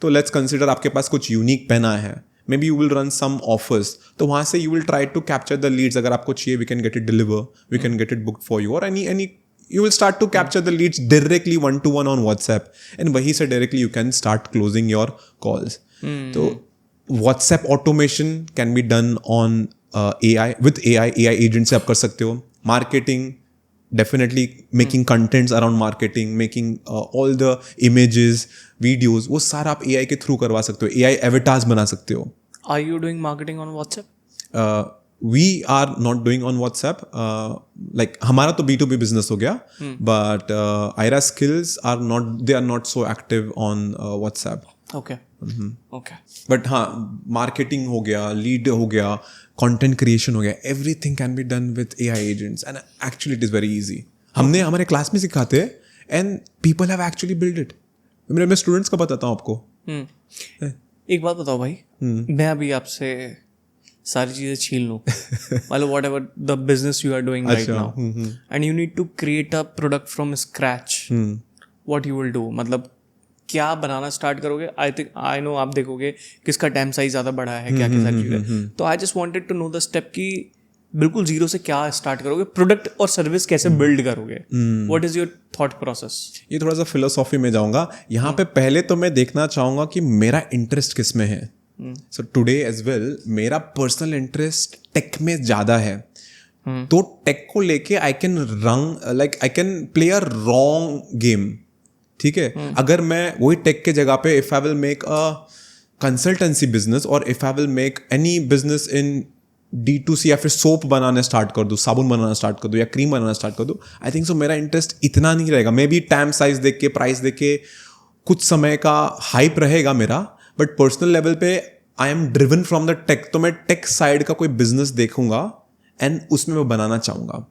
तो लेट्स कंसिडर आपके पास कुछ यूनिक पेन आया है, maybe you will run some offers, तो वहाँ से you will try to capture the leads. अगर आपको चाहिए, we can get it deliver, we can get it booked for you, और any you will start to capture the leads directly one-to-one on WhatsApp, and वहीं से directly you can start closing your calls. तो WhatsApp automation can be done on AI, with AI agent से आप कर सकते हो। Marketing, definitely making contents around marketing, making all the images, videos, वो सारा आप AI के थ्रू करवा सकते हो, AI avatars बना सकते हो। Are you doing marketing on WhatsApp? We are not doing on WhatsApp. Like हमारा तो B2B business हो गया, but Aira skills are not, they are not so active on WhatsApp. Okay. Okay. But हाँ, marketing हो गया, lead हो गया, content creation हो गया, everything can be done with AI agents, and actually it is very easy. हमने हमारे class में सिखाते हैं, and people have actually built it. मैं स्टूडेंट्स का बताता हूँ आपको। एक बात बताओ भाई, मैं अभी आपसे सारी चीजें छीन लूं, मतलब whatever the business you are doing right now, and you need to create a product from scratch, what you will do? मतलब क्या बनाना स्टार्ट करोगे? आई नो आप देखोगे किसका टाइम साइज ज्यादा बड़ा है, क्या क्या सारी चीजें। तो I just wanted to know the step कि बिल्कुल जीरो से क्या स्टार्ट करोगे, प्रोडक्ट और सर्विस कैसे बिल्ड करोगे, what is your thought process? ये थोड़ा सा फिलोसॉफी में जाऊंगा यहाँ पे। पहले तो मैं देखना चाहूंगा कि मेरा इंटरेस्ट किस में है। सो टुडे एज वेल मेरा पर्सनल इंटरेस्ट टेक में ज़्यादा है, तो टेक को लेके I can play a wrong game. ठीक है, अगर मैं वही टेक के जगह पे if I will make a consultancy business, और if I will make any business in D2C, या फिर सोप बनाना स्टार्ट कर दूँ, साबुन बनाना स्टार्ट कर दूँ, या क्रीम बनाना स्टार्ट कर दूँ, आई थिंक सो मेरा इंटरेस्ट इतना नहीं रहेगा। मे बी टाइम साइज देख के, प्राइस देख के कुछ समय का हाइप रहेगा मेरा, बट पर्सनल लेवल पे I am driven from the tech, तो मैं टेक साइड का कोई बिजनेस देखूंगा एंड उसमें मैं बनाना चाहूँगा।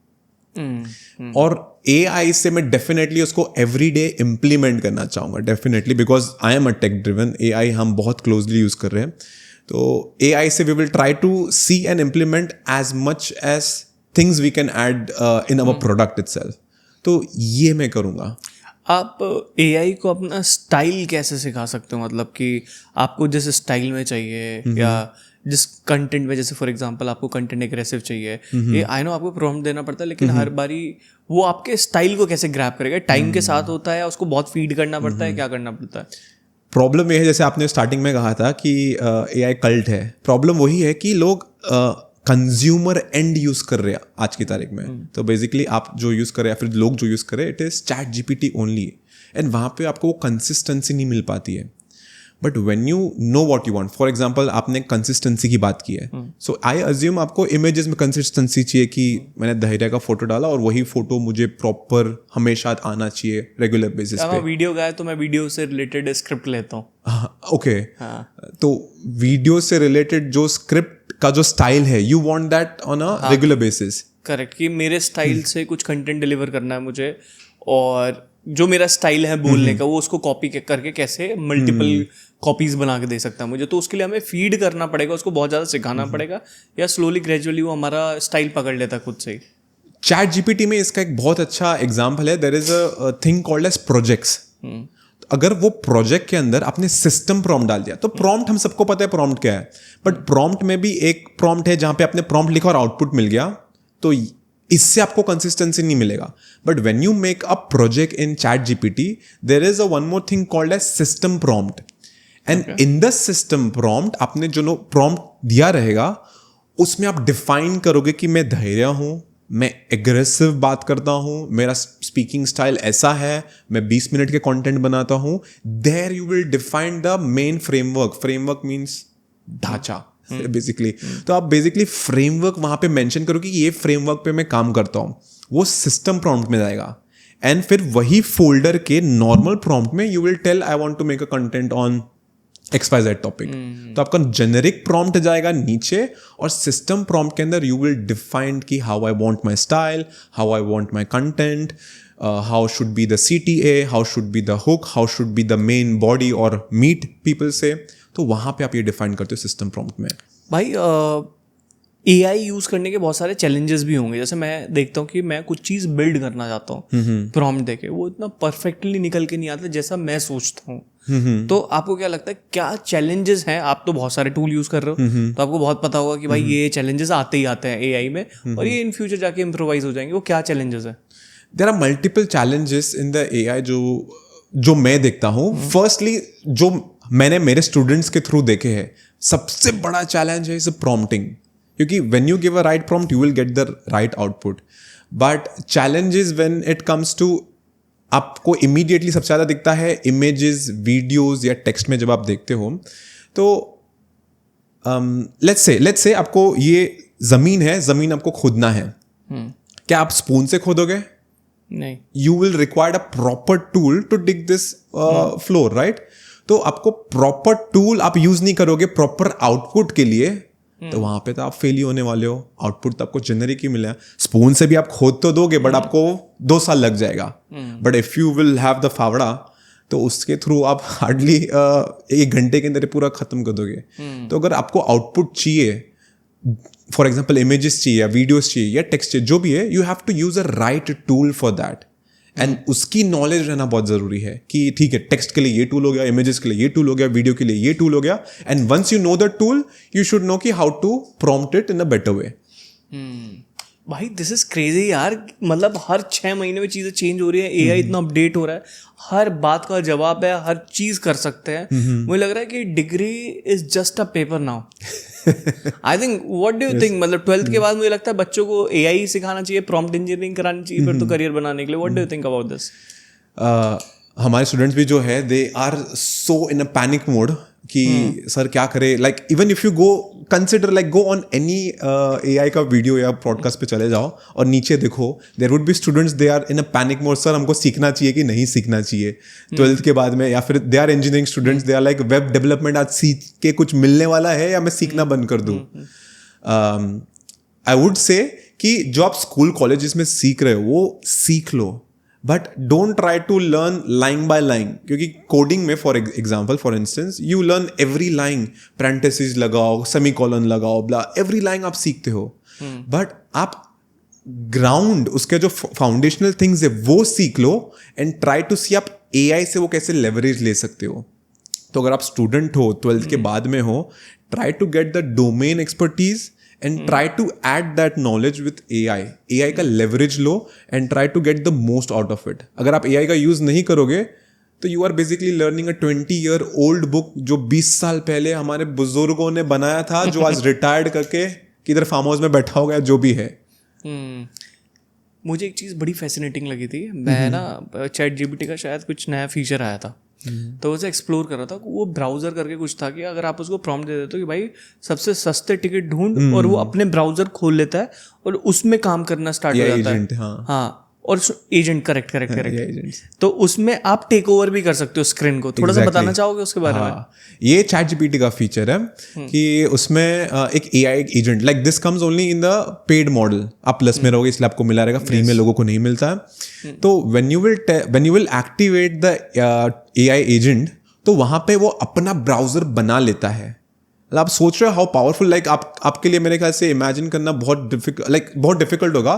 और AI से मैं डेफिनेटली उसको एवरीडे इम्प्लीमेंट करना चाहूँगा, definitely, because I am a tech driven. AI हम बहुत क्लोजली यूज़ कर रहे हैं, तो AI से we will try to see and implement as much as things we can add in our product itself. तो ये मैं करूँगा। आप AI को अपना स्टाइल कैसे सिखा सकते हो? मतलब कि आपको जिस स्टाइल में चाहिए या जिस कंटेंट में, जैसे फॉर एग्जांपल आपको कंटेंट एग्रेसिव चाहिए, ये आई नो आपको प्रॉम्प्ट देना पड़ता है, लेकिन हर बारी वो आपके स्टाइल को कैसे ग्रैब करेगा? टाइम के साथ होता है, उसको बहुत फीड करना पड़ता है, क्या करना पड़ता है? प्रॉब्लम ये है, जैसे आपने स्टार्टिंग में कहा था कि AI कल्ट है, प्रॉब्लम वही है कि लोग कंज्यूमर एंड यूज कर रहे हैं आज की तारीख में। तो बेसिकली आप जो यूज कर रहे हैं या फिर लोग जो यूज कर रहे हैं, it is ChatGPT only, and वहाँ पे आपको वो कंसिस्टेंसी नहीं मिल पाती है। But when you know what you want, for example आपने कंसिस्टेंसी की बात की है, सो आई अज्यूम आपको इमेजेस में कंसिस्टेंसी चाहिए कि मैंने धैर्य का फोटो डाला और वही फोटो मुझे प्रॉपर हमेशा आना चाहिए रेगुलर बेसिस पे। वीडियो का है तो मैं वीडियो से रिलेटेड स्क्रिप्ट लेता हूँ। ओके, तो वीडियो से रिलेटेड जो स्क्रिप्ट का जो स्टाइल है, you want that on a regular basis. Correct, कि मेरे स्टाइल से कुछ कंटेंट डिलीवर करना है मुझे, और जो मेरा स्टाइल है बोलने का, वो उसको कॉपी करके कैसे मल्टीपल कॉपीज बना के दे सकता है मुझे। तो उसके लिए हमें फीड करना पड़ेगा, उसको बहुत ज़्यादा सिखाना पड़ेगा, या स्लोली ग्रेजुअली वो हमारा स्टाइल पकड़ लेता है खुद से ही। ChatGPT में इसका एक बहुत अच्छा एग्जाम्पल है। There is a thing called edge projects. अगर वो प्रोजेक्ट के अंदर आपने सिस्टम प्रॉम्प्ट डाल दिया, तो प्रॉम्प्ट हम सबको पता है प्रॉम्प्ट क्या है, बट प्रॉम्प्ट में भी एक प्रॉम्प्ट है जहां पे आपने प्रॉम्प्ट लिखा और आउटपुट मिल गया, तो इससे आपको कंसिस्टेंसी नहीं मिलेगा। But when you make a project in ChatGPT, there is a one more thing called as system prompt, and in the system prompt आपने जो प्रॉम्प्ट दिया रहेगा, उसमें आप डिफाइन करोगे कि मैं धैर्य हूं, मैं एग्रेसिव बात करता हूं, मेरा स्पीकिंग स्टाइल ऐसा है, मैं 20 मिनट के कंटेंट बनाता हूं। There you will define the main framework. Framework means ढांचा बेसिकली। तो आप बेसिकली फ्रेमवर्क वहां पे मेंशन करो कि ये फ्रेमवर्क पे मैं काम करता हूं, वो सिस्टम प्रॉम्प्ट में जाएगा, एंड फिर वही फोल्डर के नॉर्मल प्रॉम्प्ट में you will tell I want to make a content on XYZ topic. तो आपका जेनेरिक प्रॉम्प्ट जाएगा नीचे, और सिस्टम प्रॉम्प्ट के अंदर यू विल डिफाइन कि how I want my style, how I want my content, how should be the CTA, how should be the hook, how should be the main body और meet people से। तो वहां पे आप ये define करते हो सिस्टम प्रॉम्प्ट में। भाई AI यूज़ करने के बहुत सारे चैलेंजेस भी होंगे। जैसे मैं देखता हूँ कि मैं कुछ चीज़ बिल्ड करना चाहता हूँ, प्रॉम्प्ट देके वो इतना परफेक्टली निकल के नहीं आता जैसा मैं सोचता हूँ। तो आपको क्या लगता है, क्या चैलेंजेस हैं? आप तो बहुत सारे टूल यूज़ कर रहे हो, तो आपको बहुत पता होगा कि भाई ये चैलेंजेस आते ही आते हैं AI में, और ये इन फ्यूचर जाके इम्प्रोवाइज हो जाएंगे। वो क्या चैलेंजेस हैं? There are multiple challenges in the AI जो मैं देखता हूँ। फर्स्टली जो मैंने मेरे स्टूडेंट्स के थ्रू देखे हैं, सबसे बड़ा चैलेंज है इज प्रॉम्प्टिंग, क्योंकि when you give a right prompt you will get the right output. But challenge is when it comes to, आपको इमीडिएटली सबसे ज़्यादा दिखता है इमेजेस, वीडियोस या टेक्स्ट में जब आप देखते हो। तो लेट्स से आपको ये ज़मीन है, ज़मीन आपको खोदना है, क्या आप स्पून से खोदोगे? नहीं, you will required a proper tool to dig this floor, right? तो आपको प्रॉपर टूल आप यूज नहीं करोगे प्रॉपर आउटपुट के लिए, तो वहां पे तो आप फेल ही होने वाले हो। आउटपुट तो आपको जेनरिक ही मिला। स्पून से भी आप खोद तो दोगे, बट आपको 2 साल लग जाएगा। But if you will have the फावड़ा, तो उसके थ्रू आप हार्डली 1 घंटे के अंदर पूरा खत्म कर दोगे। तो अगर आपको आउटपुट चाहिए, फॉर एग्जाम्पल इमेजेस चाहिए या वीडियोस चाहिए या टेक्स्ट चाहिए, जो भी है, you have to use a right tool for that, and उसकी नॉलेज रहना बहुत जरूरी है कि ठीक है, टेक्स्ट के लिए ये टूल हो गया, इमेजेस के लिए ये टूल हो गया, वीडियो के लिए ये टूल हो गया, and once you know the tool you should know कि how to prompt it in a better way. भाई दिस इज क्रेजी यार। मतलब हर 6 महीने में चीज़ें चेंज हो रही है, AI इतना अपडेट हो रहा है, हर बात का जवाब है, हर चीज़ कर सकते हैं। मुझे लग रहा है कि degree is just a paper now. I think, what do you think? मतलब 12th के बाद मुझे लगता है बच्चों को AI सिखाना चाहिए, प्रॉम्प्ट इंजीनियरिंग करानी चाहिए फिर तो करियर बनाने के लिए। What do you think about this? हमारे स्टूडेंट्स भी जो है, they are so in a panic mode कि सर क्या करे। Like even if you go consider, like go on any AI का वीडियो या पॉडकास्ट पे चले जाओ और नीचे देखो, there would be students, they are in a panic mode, sir हमको सीखना चाहिए कि नहीं सीखना चाहिए 12th के बाद में। या फिर they are engineering students, they are like web development आज सीख के कुछ मिलने वाला है या मैं सीखना बंद कर दूँ। आई वुड से कि जो आप स्कूल कॉलेजेस में सीख रहे हो वो सीख लो, but don't try to learn line by line, क्योंकि कोडिंग में for example for instance you learn every line, parenthesis लगाओ, सेमीकोलन लगाओ, ब्ला, एवरी लाइन आप सीखते हो, बट आप ग्राउंड उसके जो फाउंडेशनल थिंग्स है वो सीख लो एंड ट्राई टू सी आप AI से वो कैसे लेवरेज ले सकते हो. तो अगर आप स्टूडेंट हो, 12th के बाद में हो, try to get the domain expertise and try to add that knowledge with AI का लेवरेज लो and try to get the most out of it. अगर आप AI का यूज नहीं करोगे तो you are basically learning a 20-year-old book जो 20 साल पहले हमारे बुजुर्गों ने बनाया था, जो आज रिटायर्ड करके किधर फार्म हाउस में बैठा हो गया, जो भी है. मुझे एक चीज़ बड़ी फैसिनेटिंग लगी थी. मैं ना ChatGPT का शायद कुछ नया फीचर आया था, तो उसे एक्सप्लोर कर रहा था. वो ब्राउज़र करके कुछ था कि अगर आप उसको प्रॉम्प्ट दे देते हो कि भाई सबसे सस्ते टिकट ढूंढ, और वो अपने ब्राउज़र खोल लेता है और उसमें काम करना स्टार्ट हो जाता है. हाँ, और एजेंट, करेक्ट. तो उसमें आप टेक ओवर भी कर सकते हो स्क्रीन को. थोड़ा सा बताना चाहोगे उसके बारे में? ये ChatGPT का फीचर है कि उसमें एक AI agent like this comes only in the paid model. आप प्लस में रहोगे इसलिए आपको मिला रहेगा, फ्री में लोगों को नहीं मिलता है. तो when you will activate the AI agent, तो वहां पे वो अपना ब्राउजर बना लेता है. आप सोच रहे हो हाउ पावरफुल, लाइक आपके लिए मेरे ख्याल से इमेजिन करना बहुत डिफिकल्ट होगा,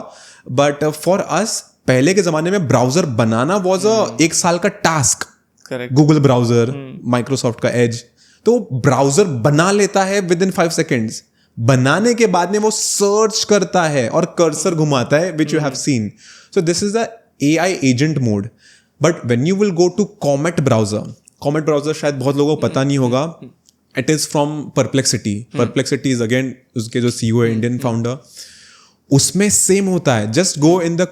बट फॉर अस पहले के जमाने में ब्राउजर बनाना वॉज एक साल का टास्क. गूगल ब्राउजर, माइक्रोसॉफ्ट का एज, तो ब्राउजर बना लेता है विद इन 5 seconds. बनाने के बाद में वो सर्च करता है और कर्सर घुमाता है, which you have seen. So this is the AI agent mode. But when you will go to Comet browser शायद बहुत लोगों को पता नहीं होगा. It is from Perplexity. Perplexity is again उसके जो CEO है, इंडियन फाउंडर. उसमें सेम होता है. Just go in the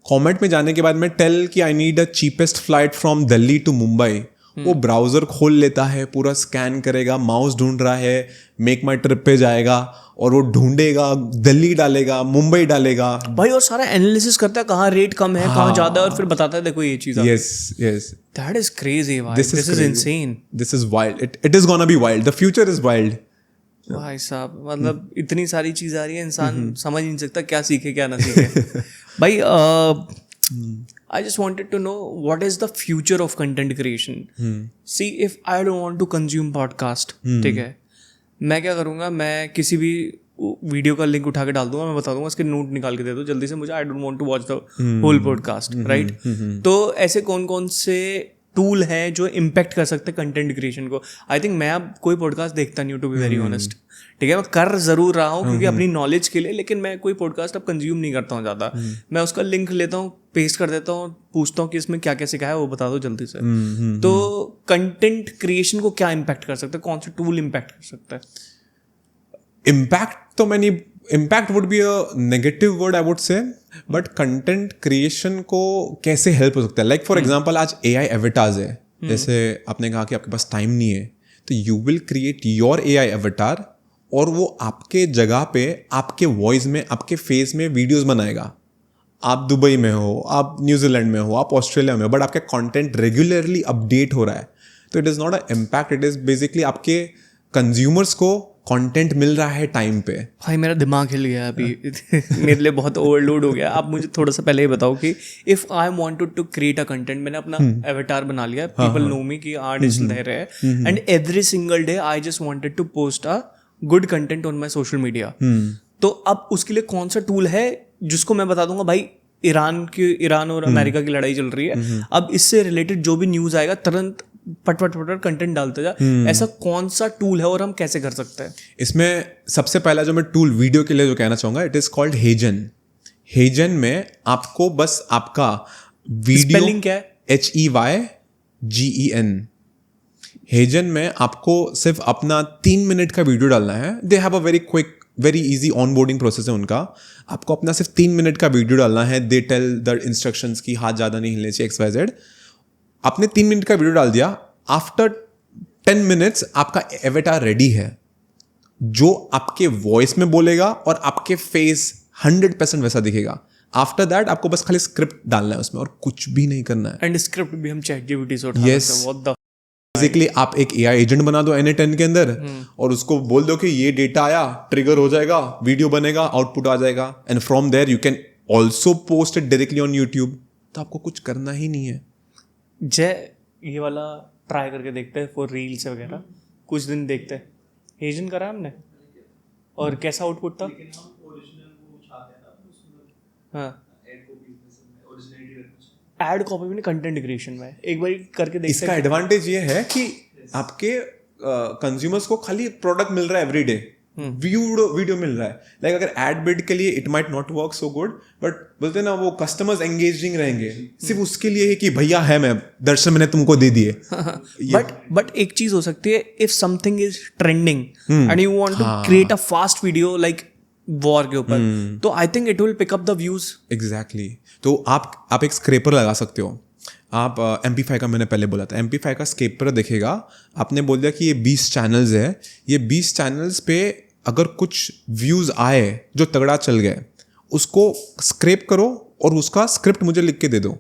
Comet में जाने के बाद में टेल कि I need a cheapest flight from Delhi to Mumbai. वो ब्राउजर खोल लेता है, पूरा स्कैन करेगा, माउस ढूंढ रहा है, मेक माई ट्रिप पे जाएगा और वो ढूंढेगा, दिल्ली डालेगा, मुंबई डालेगा भाई, और सारा एनालिसिस करता है कहाँ रेट कम है, कहाँ ज्यादा है, और फिर बताता है देखो ये चीज. यस दैट इज क्रेजी भाई. This is insane. This is wild. It is gonna be wild. The future is wild. भाई साहब, मतलब इतनी सारी चीज आ रही है, इंसान समझ नहीं सकता क्या सीखे क्या ना सीखे. भाई I just wanted to know what is the future of content creation. See, if I don't want to consume podcast, ठीक है, मैं क्या करूँगा, मैं किसी भी वीडियो का लिंक उठा के डाल दूंगा, मैं बता दूंगा इसके नोट निकाल के दे दो जल्दी से मुझे, I don't want to watch the whole podcast, right. तो ऐसे कौन कौन से टूल हैं जो इम्पैक्ट कर सकते हैं कंटेंट क्रिएशन को? आई थिंक मैं अब कोई पॉडकास्ट देखता नहीं हूँ, टू बी वेरी ऑनेस्ट. ठीक है, मैं कर जरूर रहा हूँ क्योंकि अपनी नॉलेज के लिए, लेकिन मैं कोई पॉडकास्ट अब कंज्यूम नहीं करता हूँ ज़्यादा. मैं उसका लिंक लेता हूँ, पेस्ट कर देता हूँ, पूछता हूँ कि इसमें क्या क्या सिखाया है, वो बता दो जल्दी से. तो कंटेंट क्रिएशन को क्या इम्पैक्ट कर सकता है, कौन सा टूल इम्पैक्ट कर सकता है? इम्पैक्ट तो मैंने, impact would be a negative word I would say, but content creation को कैसे हेल्प हो सकता है. लाइक फॉर एग्जाम्पल आज AI एवेटार्स है. जैसे आपने कहा कि आपके पास टाइम नहीं है, तो you will create your AI avatar और वो आपके जगह पे, आपके वॉइस में, आपके फेस में वीडियोस बनाएगा. आप दुबई में हो, आप न्यूजीलैंड में हो, आप ऑस्ट्रेलिया में हो, बट आपका कंटेंट रेगुलरली अपडेट हो रहा है. तो it is not a impact, it is basically आपके कंज्यूमर्स को कंटेंट मिल रहा है टाइम पे. भाई मेरा दिमाग हिल गया अभी. मेरे लिए बहुत ओवरलोड हो गया. आप मुझे थोड़ा सा पहले ही बताओ कि if I wanted to create a content, मैंने अपना एवेटार बना लिया, पीपल नो मी कि डिजिटल रह रहे हैं, and every single day I just wanted to post a good content on my social media. तो अब उसके लिए कौन सा टूल है जिसको मैं बता दूंगा भाई ईरान और अमेरिका की लड़ाई चल रही है, अब इससे रिलेटेड जो भी न्यूज आएगा तुरंत पट कंटेंट डालते जा. ऐसा कौन सा टूल है और हम कैसे कर सकते हैं? इसमें सबसे पहला जो मैं टूल वीडियो के लिए जो कहना चाहूंगा, इट इज कॉल्ड हेजन. हेजन में आपको बस आपका वीडियो, स्पेलिंग क्या है? HEYGEN. हेजन में आपको सिर्फ अपना 3 मिनट का वीडियो डालना है. दे have a very quick, very easy onboarding process है उनका. आपको अपना सिर्फ 3 मिनट का वीडियो डालना है. दे टेल द इंस्ट्रक्शंस की हाथ ज़्यादा नहीं हिलने चाहिए, XYZ. आपने 3 मिनट का वीडियो डाल दिया, आफ्टर 10 मिनट्स आपका एवेटार रेडी है, जो आपके वॉइस में बोलेगा और आपके फेस 100% वैसा दिखेगा. आफ्टर दैट आपको बस खाली स्क्रिप्ट डालना है उसमें और कुछ भी नहीं करना है. एंड स्क्रिप्ट भी हम ChatGPT से उठा सकते हैं. व्हाट द बेसिकली आप एक AI एजेंट बना दो N10 के अंदर और उसको बोल दो कि ये डेटा आया, ट्रिगर हो जाएगा, वीडियो बनेगा, आउटपुट आ जाएगा, and from there you can also post it directly on YouTube. तो आपको कुछ करना ही नहीं है. जय ये वाला ट्राई करके देखते हैं फॉर रील्स वगैरह, कुछ दिन देखते हैं. एजेंट करा हमने और कैसा आउटपुट था. हाँ एड कॉपी में, कंटेंट क्रिएशन में एक बार करके देखते इसका एडवांटेज ये है कि आपके कंज्यूमर्स को खाली प्रोडक्ट मिल रहा है एवरी डे, वीडियो मिल रहा है. लाइक अगर एड बिड के लिए it might not work so good, but बोलते हैं ना वो कस्टमर्स एंगेजिंग रहेंगे सिर्फ उसके लिए ही कि भैया है, मैं दर्शन मैंने तुमको दे दिए. बट एक चीज हो सकती है, if something is trending and you want to create a fast video like war के ऊपर, तो I think it will pick up the views. Exactly. तो आप एक स्क्रैपर लगा सकते हो. आप एम्पलीफाई का मैंने पहले बोला था, एम्पलीफाई का स्क्रैपर देखेगा. आपने बोल दिया कि ये 20 चैनल्स है, ये 20 चैनल्स पे अगर कुछ व्यूज आए जो तगड़ा चल गए, उसको स्क्रैप करो और उसका स्क्रिप्ट मुझे लिख के दे दो.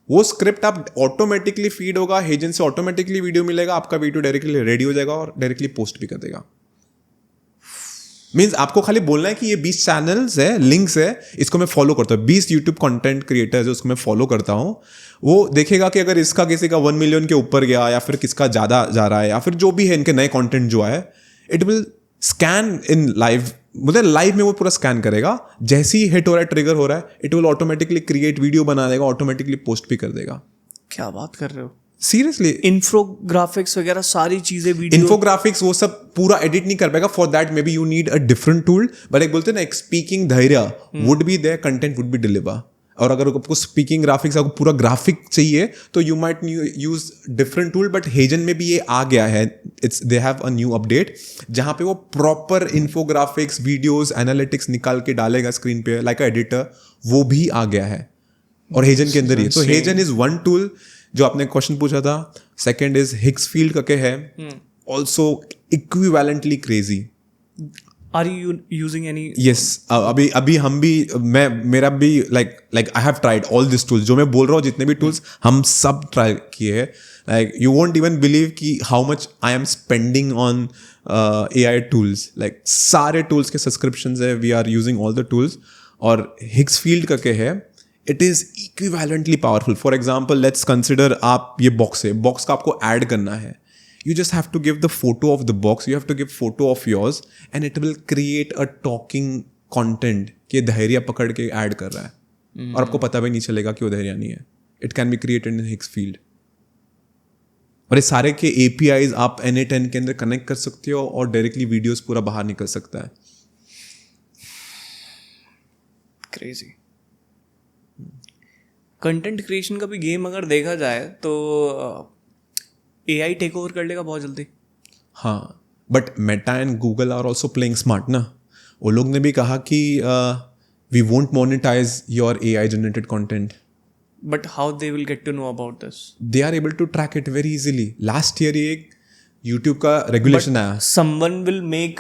वो स्क्रिप्ट आप ऑटोमेटिकली फीड होगा, हेजन से ऑटोमेटिकली वीडियो मिलेगा, आपका वीडियो डायरेक्टली रेडी हो जाएगा और डायरेक्टली पोस्ट भी कर देगा. मीन्स आपको खाली बोलना है कि ये 20 चैनल्स है, लिंक्स है, इसको मैं फॉलो करता हूँ. 20 यूट्यूब कंटेंट क्रिएटर्स है, उसको मैं फॉलो करता हूँ. वो देखेगा कि अगर इसका किसी का 1 मिलियन के ऊपर गया या फिर किसका ज़्यादा जा रहा है या फिर जो भी है इनके नए कंटेंट जो आए, it will scan in live. मतलब लाइव में वो पूरा स्कैन करेगा. जैसे ही हिट हो रहा है, ट्रिगर हो रहा है, it will automatically create video बना देगा, ऑटोमेटिकली पोस्ट भी कर देगा. क्या बात कर रहे हो. सीरियसली इन्फोग्राफिक्स वगैरह सारी चीजें, वीडियो इन्फोग्राफिक्स वो सब पूरा एडिट नहीं कर पाएगा. For that maybe you need a different tool. But एक बोलते हैं ना, एक स्पीकिंग धैर्य would be there, content would be deliver. और अगर आपको स्पीकिंग ग्राफिक्स, आपको पूरा ग्राफिक चाहिए तो you might use different tool. But HeyGen में भी ये आ गया है. It's they have a new update जहाँ पे वो प्रॉपर इन्फोग्राफिक्स, वीडियोज, एनालिटिक्स निकाल के डालेगा स्क्रीन पे लाइक अ एडिटर. वो भी आ गया है और हेजन के अंदर ही. तो हेजन इज वन टूल जो आपने क्वेश्चन पूछा था. सेकेंड इज हिक्सफील्ड करके है, also equivalently crazy. Are you using any? Yes, अभी हम भी, मेरा भी like I have tried all this tools. जो मैं बोल रहा हूँ जितने भी टूल्स हम सब ट्राई किए हैं. Like you won't even believe कि how much I am spending on AI tools. Like सारे टूल्स के सब्सक्रिप्शंस है, we are using all the tools. और हिक्सफील्ड करके है, it is equivalently powerful. For example let's consider, आप ये box है, बॉक्स का आपको ऐड करना है. You just have to give the photo of the box, you have to give photo of yours and it will create a talking content कि धैर्य पकड़ के ऐड कर रहा है और आपको पता भी नहीं चलेगा कि वो धैर्य नहीं है. It can be created in Hicksfield. और ये सारे के APIs आप N10 के अंदर कनेक्ट कर सकते हो और डायरेक्टली वीडियोस पूरा बाहर निकल सकता है. क्रेजी. कंटेंट क्रिएशन का भी गेम अगर देखा जाए तो AI टेक ओवर कर लेगा बहुत जल्दी. हाँ, but Meta and Google are also playing smart ना. वो लोग ने भी कहा कि we won't monetize your AI generated content. But how they will get to know about this? They are able to track it very easily. Last year एक YouTube का regulation आया. समवन विल मेक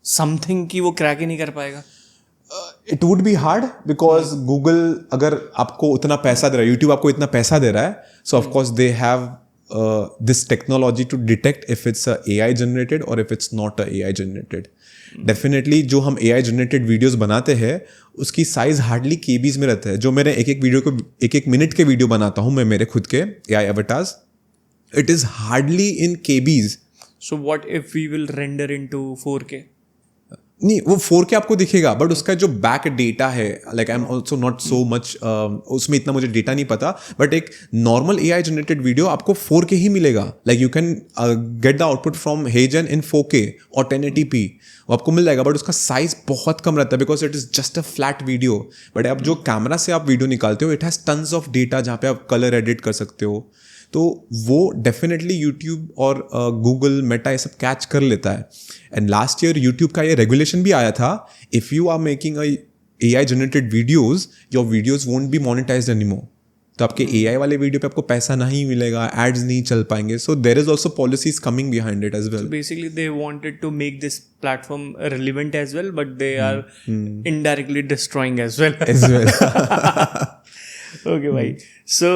समथिंग कि वो crack ही नहीं कर पाएगा. It would be hard because Google अगर आपको उतना पैसा दे रहा है, यूट्यूब आपको इतना पैसा दे रहा है, so of course they have this technology to detect if it's a AI generated or if it's not a AI generated. Definitely जो हम AI generated videos बनाते हैं उसकी size hardly KBs में रहता है. जो मेरे एक वीडियो को 1 मिनट के वीडियो बनाता हूँ मैं मेरे खुद के AI avatars, it is hardly in KBs. So what if we will render into 4K? नहीं, वो 4K आपको दिखेगा बट उसका जो बैक डेटा है, like I am also not so much, उसमें इतना मुझे डेटा नहीं पता. बट एक नॉर्मल AI जनरेटेड वीडियो आपको 4K ही मिलेगा. Like you can get the output from HeyGen in 4K और 1080p वो आपको मिल जाएगा. बट उसका साइज बहुत कम रहता है because it is just a flat video. But अब जो कैमरा से आप वीडियो निकालते हो, it has tons of data जहाँ पे आप कलर एडिट कर सकते हो. तो वो डेफिनेटली यूट्यूब और गूगल मेटा ये सब कैच कर लेता है. एंड लास्ट ईयर यूट्यूब का ये रेगुलेशन भी आया था, if you are making a AI generated videos, your videos won't be monetized anymore. तो आपके AI वाले वीडियो पे आपको पैसा नहीं मिलेगा, एड्स नहीं चल पाएंगे. So there is also policies coming behind it as well. Basically they wanted to make this platform relevant as well, but they are indirectly destroying as well. Okay भाई, so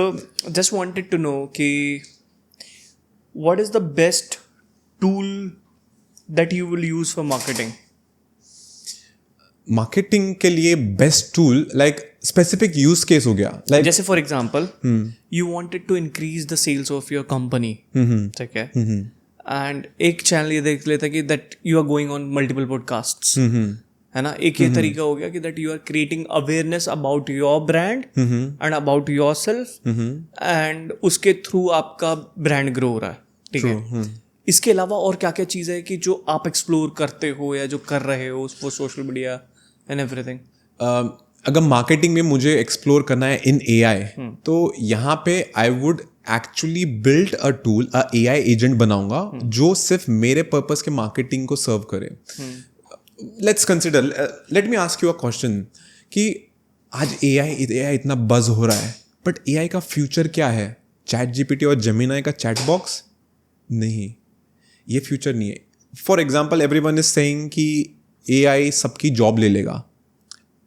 just wanted to know कि what is the best tool that you will use for marketing? Marketing के लिए best tool like specific use case हो गया like जैसे for example you wanted to increase the sales of your company, ठीक है, and एक channel ये देख लेता कि that you are going on multiple podcasts, है ना. एक ये तरीका हो गया कि that you are creating awareness about your brand and about yourself, and उसके थ्रू आपका ब्रांड ग्रो हो रहा है, ठीक है. इसके अलावा और क्या क्या चीज़ है कि जो आप एक्सप्लोर करते हो या जो कर रहे हो for social media and everything? अगर मार्केटिंग में मुझे एक्सप्लोर करना है इन AI, तो यहाँ पे I would actually build a tool, a AI agent बनाऊंगा जो सिर्फ मेरे पर्पस के मार्केटिंग को सर्व करे. Let's consider, let me ask you a question कि आज AI इतना बज हो रहा है, बट AI का फ्यूचर क्या है? ChatGPT और Gemini का चैट बॉक्स? नहीं, ये फ्यूचर नहीं है. For example everyone is saying कि AI सबकी जॉब ले लेगा,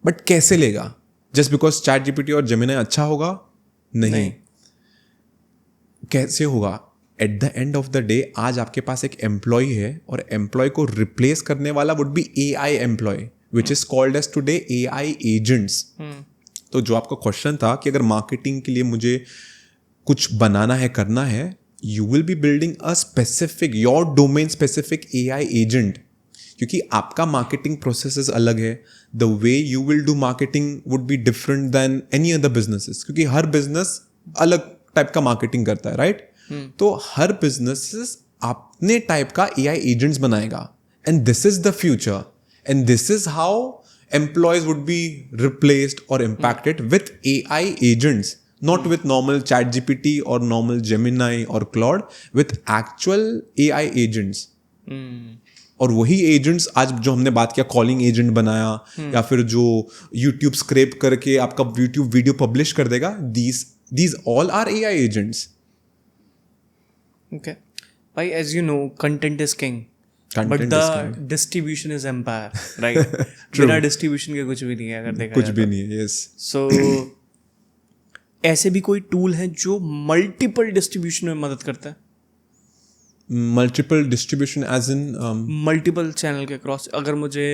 बट कैसे लेगा? जस्ट बिकॉज ChatGPT और Gemini अच्छा होगा? नहीं. कैसे होगा? Eight the end of the day आज आपके पास एक एम्प्लॉय है और एम्प्लॉय को रिप्लेस करने वाला would be AI employ, which is called as today AI agents. तो जो आपका क्वेश्चन था कि अगर मार्केटिंग के लिए मुझे कुछ बनाना है, करना है, you will be building a specific, your domain specific AI agent, क्योंकि आपका मार्केटिंग प्रोसेसेस अलग है. The way you will do marketing would be different than any other businesses, क्योंकि हर बिजनेस अलग टाइप का मार्केटिंग करता है, राइट? तो हर बिजनेस अपने टाइप का AI एजेंट्स बनाएगा, and this is the future, and this is how employees would be replaced और impacted with AI agents. Not with normal ChatGPT or normal Gemini or Claude, with actual AI agents. और वही agents आज जो हमने बात किया, calling agent बनाया, या फिर जो YouTube स्क्रैप करके आपका YouTube वीडियो पब्लिश कर देगा, these all are AI agents. Okay. भाई, as you know, content is king. But the distribution is empire, right? बिना distribution के कुछ भी नहीं है, अगर देखा कुछ भी नहीं है. Yes. So ऐसे भी कोई टूल है जो मल्टीपल डिस्ट्रीब्यूशन में मदद करता है? Multiple distribution as in multiple channel के क्रॉस. अगर मुझे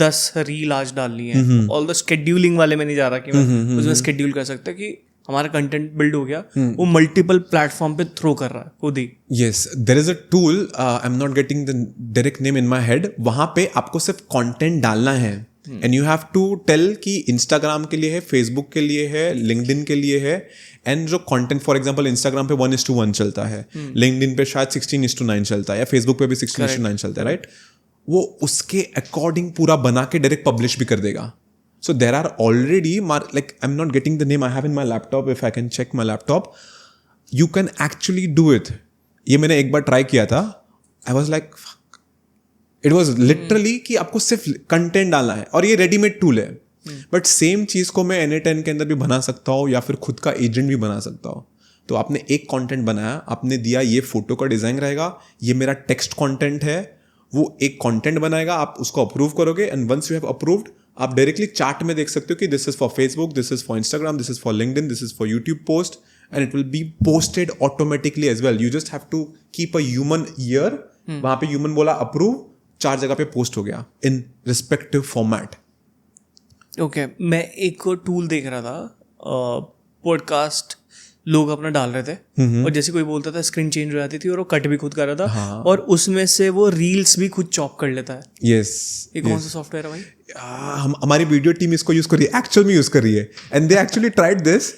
10 रील आज डालनी है, ऑल द शेड्यूलिंग वाले में नहीं जा रहा कि मैं उसमें शेड्यूल कर सकता कि हमारा कंटेंट बिल्ड हो गया, वो मल्टीपल प्लेटफॉर्म पे थ्रो कर रहा है खुद ही. Yes, there is a tool, I am not getting the direct name in my head. वहां पे आपको सिर्फ कंटेंट डालना है, and you have to tell कि इंस्टाग्राम के लिए है, फेसबुक के लिए है, लिंक्डइन के लिए है. एंड जो कंटेंट, फॉर एग्जांपल इंस्टाग्राम पे 1:1 चलता है, लिंक्डइन पे शायद 16:9 चलता है, या फेसबुक पे भी 16:9 चलता है, राइट? वो उसके अकॉर्डिंग पूरा बना के डायरेक्ट पब्लिश भी कर देगा. So there are already, like I am not getting the name, I have in my laptop, if I can check my laptop, you can actually do it. ये मैंने एक बार ट्राई किया था, I was like, it was literally कि आपको सिर्फ content डालना है, और ये रेडीमेड टूल है. बट सेम चीज को मैं N10 के अंदर भी बना सकता हूँ, या फिर खुद का एजेंट भी बना सकता हूँ. तो आपने एक कंटेंट बनाया, आपने दिया ये फोटो का डिजाइन रहेगा, ये मेरा टेक्स्ट कंटेंट है, वो एक कंटेंट बनाएगा, आप उसको अप्रूव करोगे, and once you have approved, आप डायरेक्टली चार्ट में देख सकते हो कि this is for Facebook, this is for Instagram, this is for LinkedIn, this is for YouTube post, and it will be posted automatically as well. You just have to keep a human ear. वहां पे human बोला approve, 4 जगह पे post हो गया in respective format. Okay, मैं एक tool देख रहा था, पॉडकास्ट लोग अपना डाल रहे थे, और जैसे कोई बोलता था स्क्रीन चेंज हो जाती थी, और वो कट भी खुद कर रहा था, और उसमें से वो रील्स भी खुद चॉप कर लेता है. यस, ये कौन सा सॉफ्टवेयर है भाई? हमारी वीडियो टीम इसको यूज कर रही है, एक्चुअल में यूज कर रही है, and they actually tried this.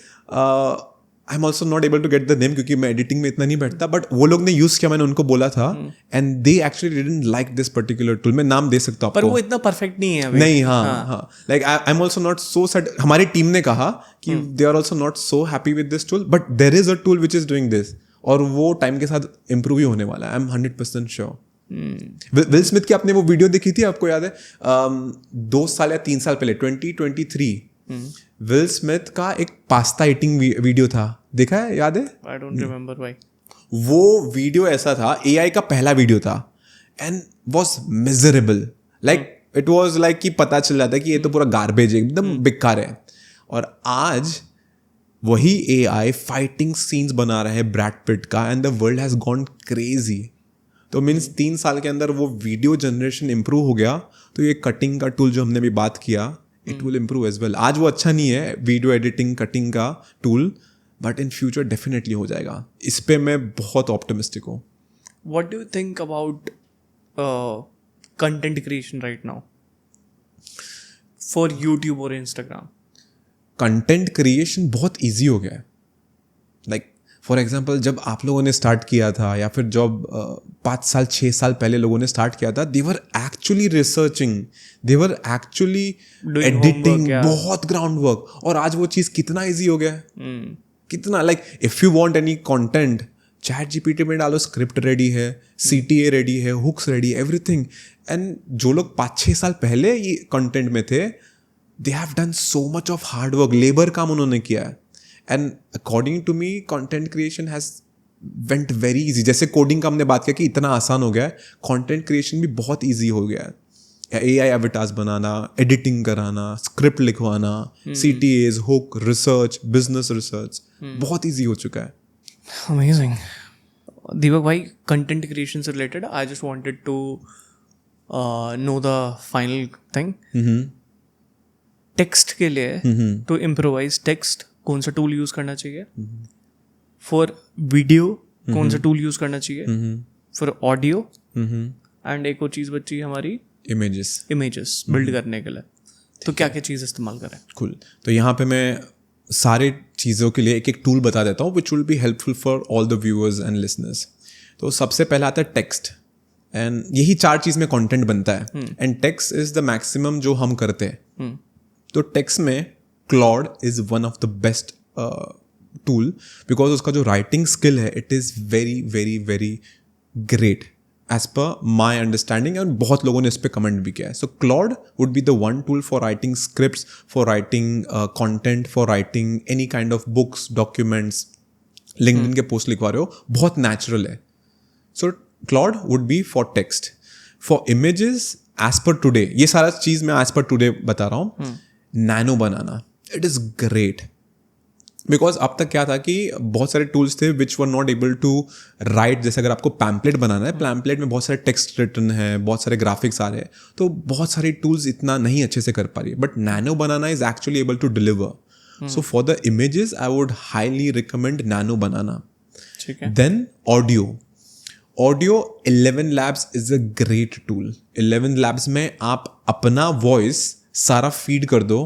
I am also not able to get the name, क्योंकि मैं एडिटिंग में इतना नहीं बैठता, बट वो लोग ने यूज किया, मैंने उनको बोला था, and they actually didn't like this particular tool. मैं नाम दे सकता हूँ पर वो इतना परफेक्ट नहीं है अभी. नहीं, हाँ, like I am also not so set. हमारी टीम ने कहा कि they are also not so happy with this tool, but there is a tool which is doing this, और वो टाइम के साथ इंप्रूव ही होने वाला है. I am 100% sure. Will Smith की आपने वो वीडियो देखी थी, आपको याद है? 2 साल या 3 साल पहले, 2023, विल स्मिथ का एक पास्ता ईटिंग वीडियो था, देखा है, याद है? आई डोंट रिमेंबर भाई. वो वीडियो ऐसा था, AI का पहला वीडियो था, and was miserable. Like it was like कि पता चल जाता है कि ये तो पूरा गार्बेज है, एकदम बेकार है. और आज वही AI फाइटिंग सीन्स बना रहा है ब्रैड पिट का, and the world has gone crazy. तो मीन्स 3 साल के अंदर वो वीडियो जनरेशन इंप्रूव हो गया, तो ये कटिंग का टूल जो हमने भी बात किया, it will improve as well. आज वो अच्छा नहीं है वीडियो एडिटिंग कटिंग का tool, but in future definitely हो जाएगा. इस पे मैं बहुत ऑप्टिमिस्टिक हूँ. What do you think about content creation right now for YouTube or Instagram? Content creation बहुत ईजी हो गया है. लाइक फॉर एग्जाम्पल जब आप लोगों ने स्टार्ट किया था, या फिर जब 5 साल 6 साल पहले लोगों ने स्टार्ट किया था, they were actually researching, they were actually editing, बहुत ग्राउंड वर्क. और आज वो चीज़ कितना ईजी हो गया है. कितना, like if you want any content, ChatGPT में डालो, स्क्रिप्ट रेडी है, CTA रेडी है, हुक्स रेडी, एवरीथिंग. एंड जो लोग 5-6 साल पहले ये कंटेंट में थे, they have done so much of hard work, labour काम उन्होंने किया है. And according to me content creation has went very easy. जैसे कोडिंग का हमने बात किया कि इतना आसान हो गया है, कंटेंट क्रिएशन भी बहुत इजी हो गया है. AI एवटार्स बनाना, एडिटिंग कराना, स्क्रिप्ट लिखवाना, CTAs, hook, research, business research, बहुत इजी हो चुका है. Amazing. Deepak bhai, content creation से related, I just wanted to know the final thing. Text के लिए to improvise text कौन सा tool use करना चाहिए? For video कौन सा tool use करना चाहिए? For audio and एक और चीज़ बची हमारी images build करने के लिए. तो क्या क्या चीज़ इस्तेमाल करें? Cool. तो यहाँ पे मैं सारे चीज़ों के लिए एक एक टूल बता देता हूँ which will be helpful for all the viewers and listeners. तो सबसे पहला आता है टेक्स्ट, एंड यही 4 चीज़ में कंटेंट बनता है. And text is the maximum जो हम करते हैं. तो टेक्स्ट में Claude is one of the best tool, because उसका जो राइटिंग स्किल है it is very very very great as per my understanding. और बहुत लोगों ने इस पर कमेंट भी किया है. So Claude would be the one tool for writing scripts, for writing content, for writing any kind of books, documents, LinkedIn के पोस्ट लिखवा रहे हो, बहुत नेचुरल है. So Claude would be for text. For images as per today, ये सारा चीज़ मैं as per today बता रहा हूँ. Nano banana, it is great. Because अब तक क्या था कि बहुत सारे टूल्स थे which were not able to write. जैसे अगर आपको पैम्पलेट बनाना है, पैम्पलेट में बहुत सारे टेक्स्ट रिटन है, बहुत सारे ग्राफिक्स आ रहे हैं, तो बहुत सारी टूल्स इतना नहीं अच्छे से कर पा रही है. But nano banana is actually able to deliver. So for the images I would highly recommend nano banana. Then audio 11 Labs is a great tool. 11 Labs में आप अपना वॉइस सारा फीड कर दो,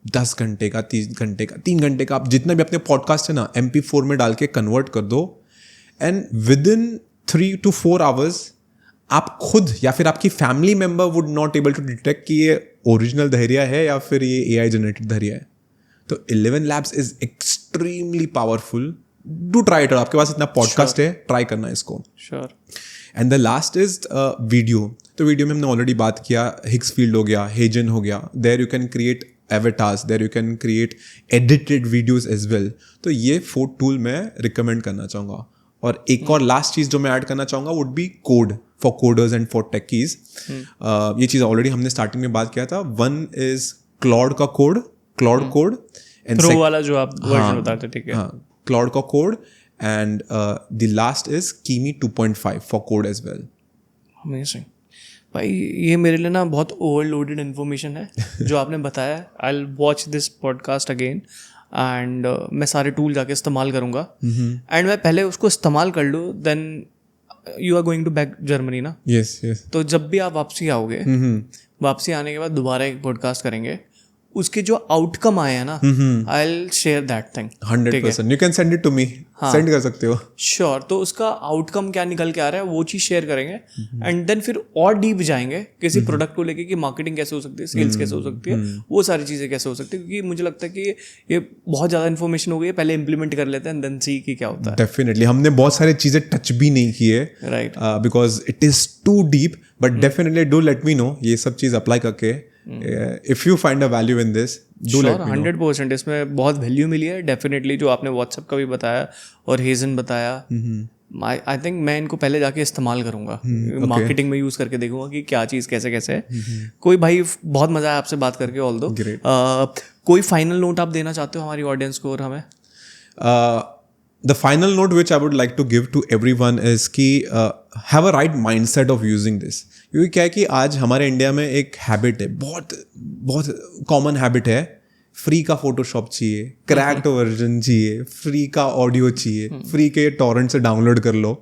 10 घंटे का, 3 घंटे का, 3 घंटे का, आप जितना भी अपने पॉडकास्ट है ना MP4 में डाल के कन्वर्ट कर दो. And within 3 to 4 hours आप खुद या फिर आपकी family member would not able to detect कि ये ओरिजिनल धैर्य है या फिर ये AI जनरेटेड धैर्य है. तो 11 Labs is extremely powerful. Do try it. आपके पास इतना पॉडकास्ट है, ट्राई करना इसको. Sure. And the last is video. तो वीडियो में हमने ऑलरेडी बात किया, हिक्सफील्ड हो गया, हेजन हो गया. There you can create avatars, there you can create edited videos as well. तो ये 4 टूल मैं रिकमेंड करना चाहूँगा. और एक और लास्ट चीज़ जो मैं ऐड करना चाहूँगा would be code for coders and for techies. ये चीज़ ऑलरेडी हमने स्टार्टिंग में बात किया था. वन इज क्लॉड का code, Claude code, and pro वाला जो आप वर्जन बताते, ठीक है. हाँ, क्लॉड का code, and the last is Kimi 2.5 for code as well. Amazing भाई, ये मेरे लिए ना बहुत ओवरलोडेड इन्फॉर्मेशन है जो आपने बताया. I will watch this podcast again and मैं सारे टूल जाके इस्तेमाल करूँगा. एंड मैं पहले उसको इस्तेमाल कर लूँ, then you are going to back Germany ना. Yes yes. तो जब भी आप वापसी आओगे, वापसी आने के बाद दोबारा एक पॉडकास्ट करेंगे. उसके जो आउटकम आए हैं ना, I will share that thing 100%. You can send it to me. Send कर सकते हो. श्योर. तो उसका आउटकम क्या निकल के आ रहा है वो चीज़ शेयर करेंगे. एंड देन फिर और डीप जाएंगे किसी प्रोडक्ट को लेके कि मार्केटिंग कैसे हो सकती है, सेल्स कैसे हो सकती है, वो सारी चीज़ें कैसे हो सकती है. क्योंकि मुझे लगता है कि ये बहुत ज़्यादा इन्फॉर्मेशन हो गई है. पहले इंप्लीमेंट कर लेते हैं, देन सी कि क्या होता है. डेफिनेटली हमने बहुत सारी चीज़ें टच भी नहीं की है, right, because it is too deep. But definitely do let me know ये सब चीज़ अप्लाई करके. If you find a value in this, do let me know. 100% इसमें बहुत वैल्यू मिली है डेफिनेटली. जो आपने व्हाट्सएप का भी बताया और हेजन बताया, आई थिंक मैं इनको पहले जाके इस्तेमाल करूंगा. मार्केटिंग में यूज़ करके देखूंगा कि क्या चीज़ कैसे कैसे है. कोई भाई बहुत मज़ा आया आपसे बात करके. ऑल दो कोई फाइनल नोट आप देना चाहते हो हमारी ऑडियंस को और हमें? The final note which I would like to give to everyone is कि have a right mindset of using this. क्योंकि क्या है कि आज हमारे इंडिया में एक हैबिट है, बहुत कॉमन हैबिट है, फ्री का फोटोशॉप चाहिए, क्रैक्ड वर्जन चाहिए, फ्री का ऑडियो चाहिए, फ्री के टॉरेंट से डाउनलोड कर लो.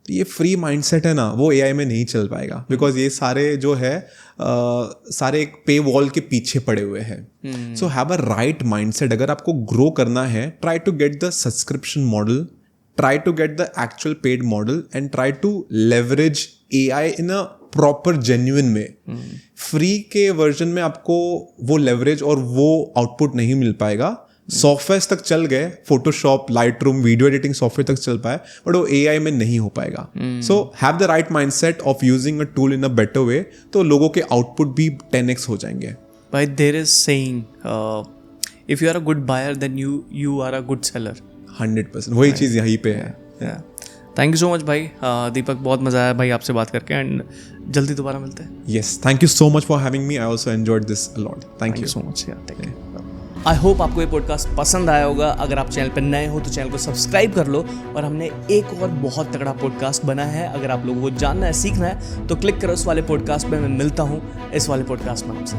तो ये फ्री माइंडसेट है ना, वो एआई में नहीं चल पाएगा, बिकॉज ये सारे जो है सारे एक पे वॉल के पीछे पड़े हुए हैं. So have a right mindset. अगर आपको ग्रो करना है, try to get the subscription model, try to get the actual paid model and try to leverage AI in a proper genuine में. फ्री के वर्जन में आपको वो लेवरेज और वो आउटपुट नहीं मिल पाएगा. सॉफ्टवेयर तक चल गए, Photoshop, Lightroom, video editing software तक चल पाए, बट वो एआई में नहीं हो पाएगा. So have the right mindset of using a tool in a better way, तो लोगों के आउटपुट भी 10x हो जाएंगे. भाई there is saying if you are a good buyer then you are a good seller. 100% वही चीज़ यहीं पे है. थैंक यू सो मच भाई दीपक, बहुत मज़ा आया भाई आपसे बात करके, एंड जल्दी दोबारा मिलते हैं. Yes, thank you so much for having me. I also enjoyed this a lot. Thank you so much. I hope आपको ये पॉडकास्ट पसंद आया होगा. अगर आप चैनल पर नए हो तो चैनल को सब्सक्राइब कर लो. और हमने एक और बहुत तगड़ा पॉडकास्ट बना है. अगर आप लोगों को जानना है, सीखना है, तो क्लिक करो उस वाले पॉडकास्ट पे. मैं मिलता हूँ इस वाले पॉडकास्ट में आपसे.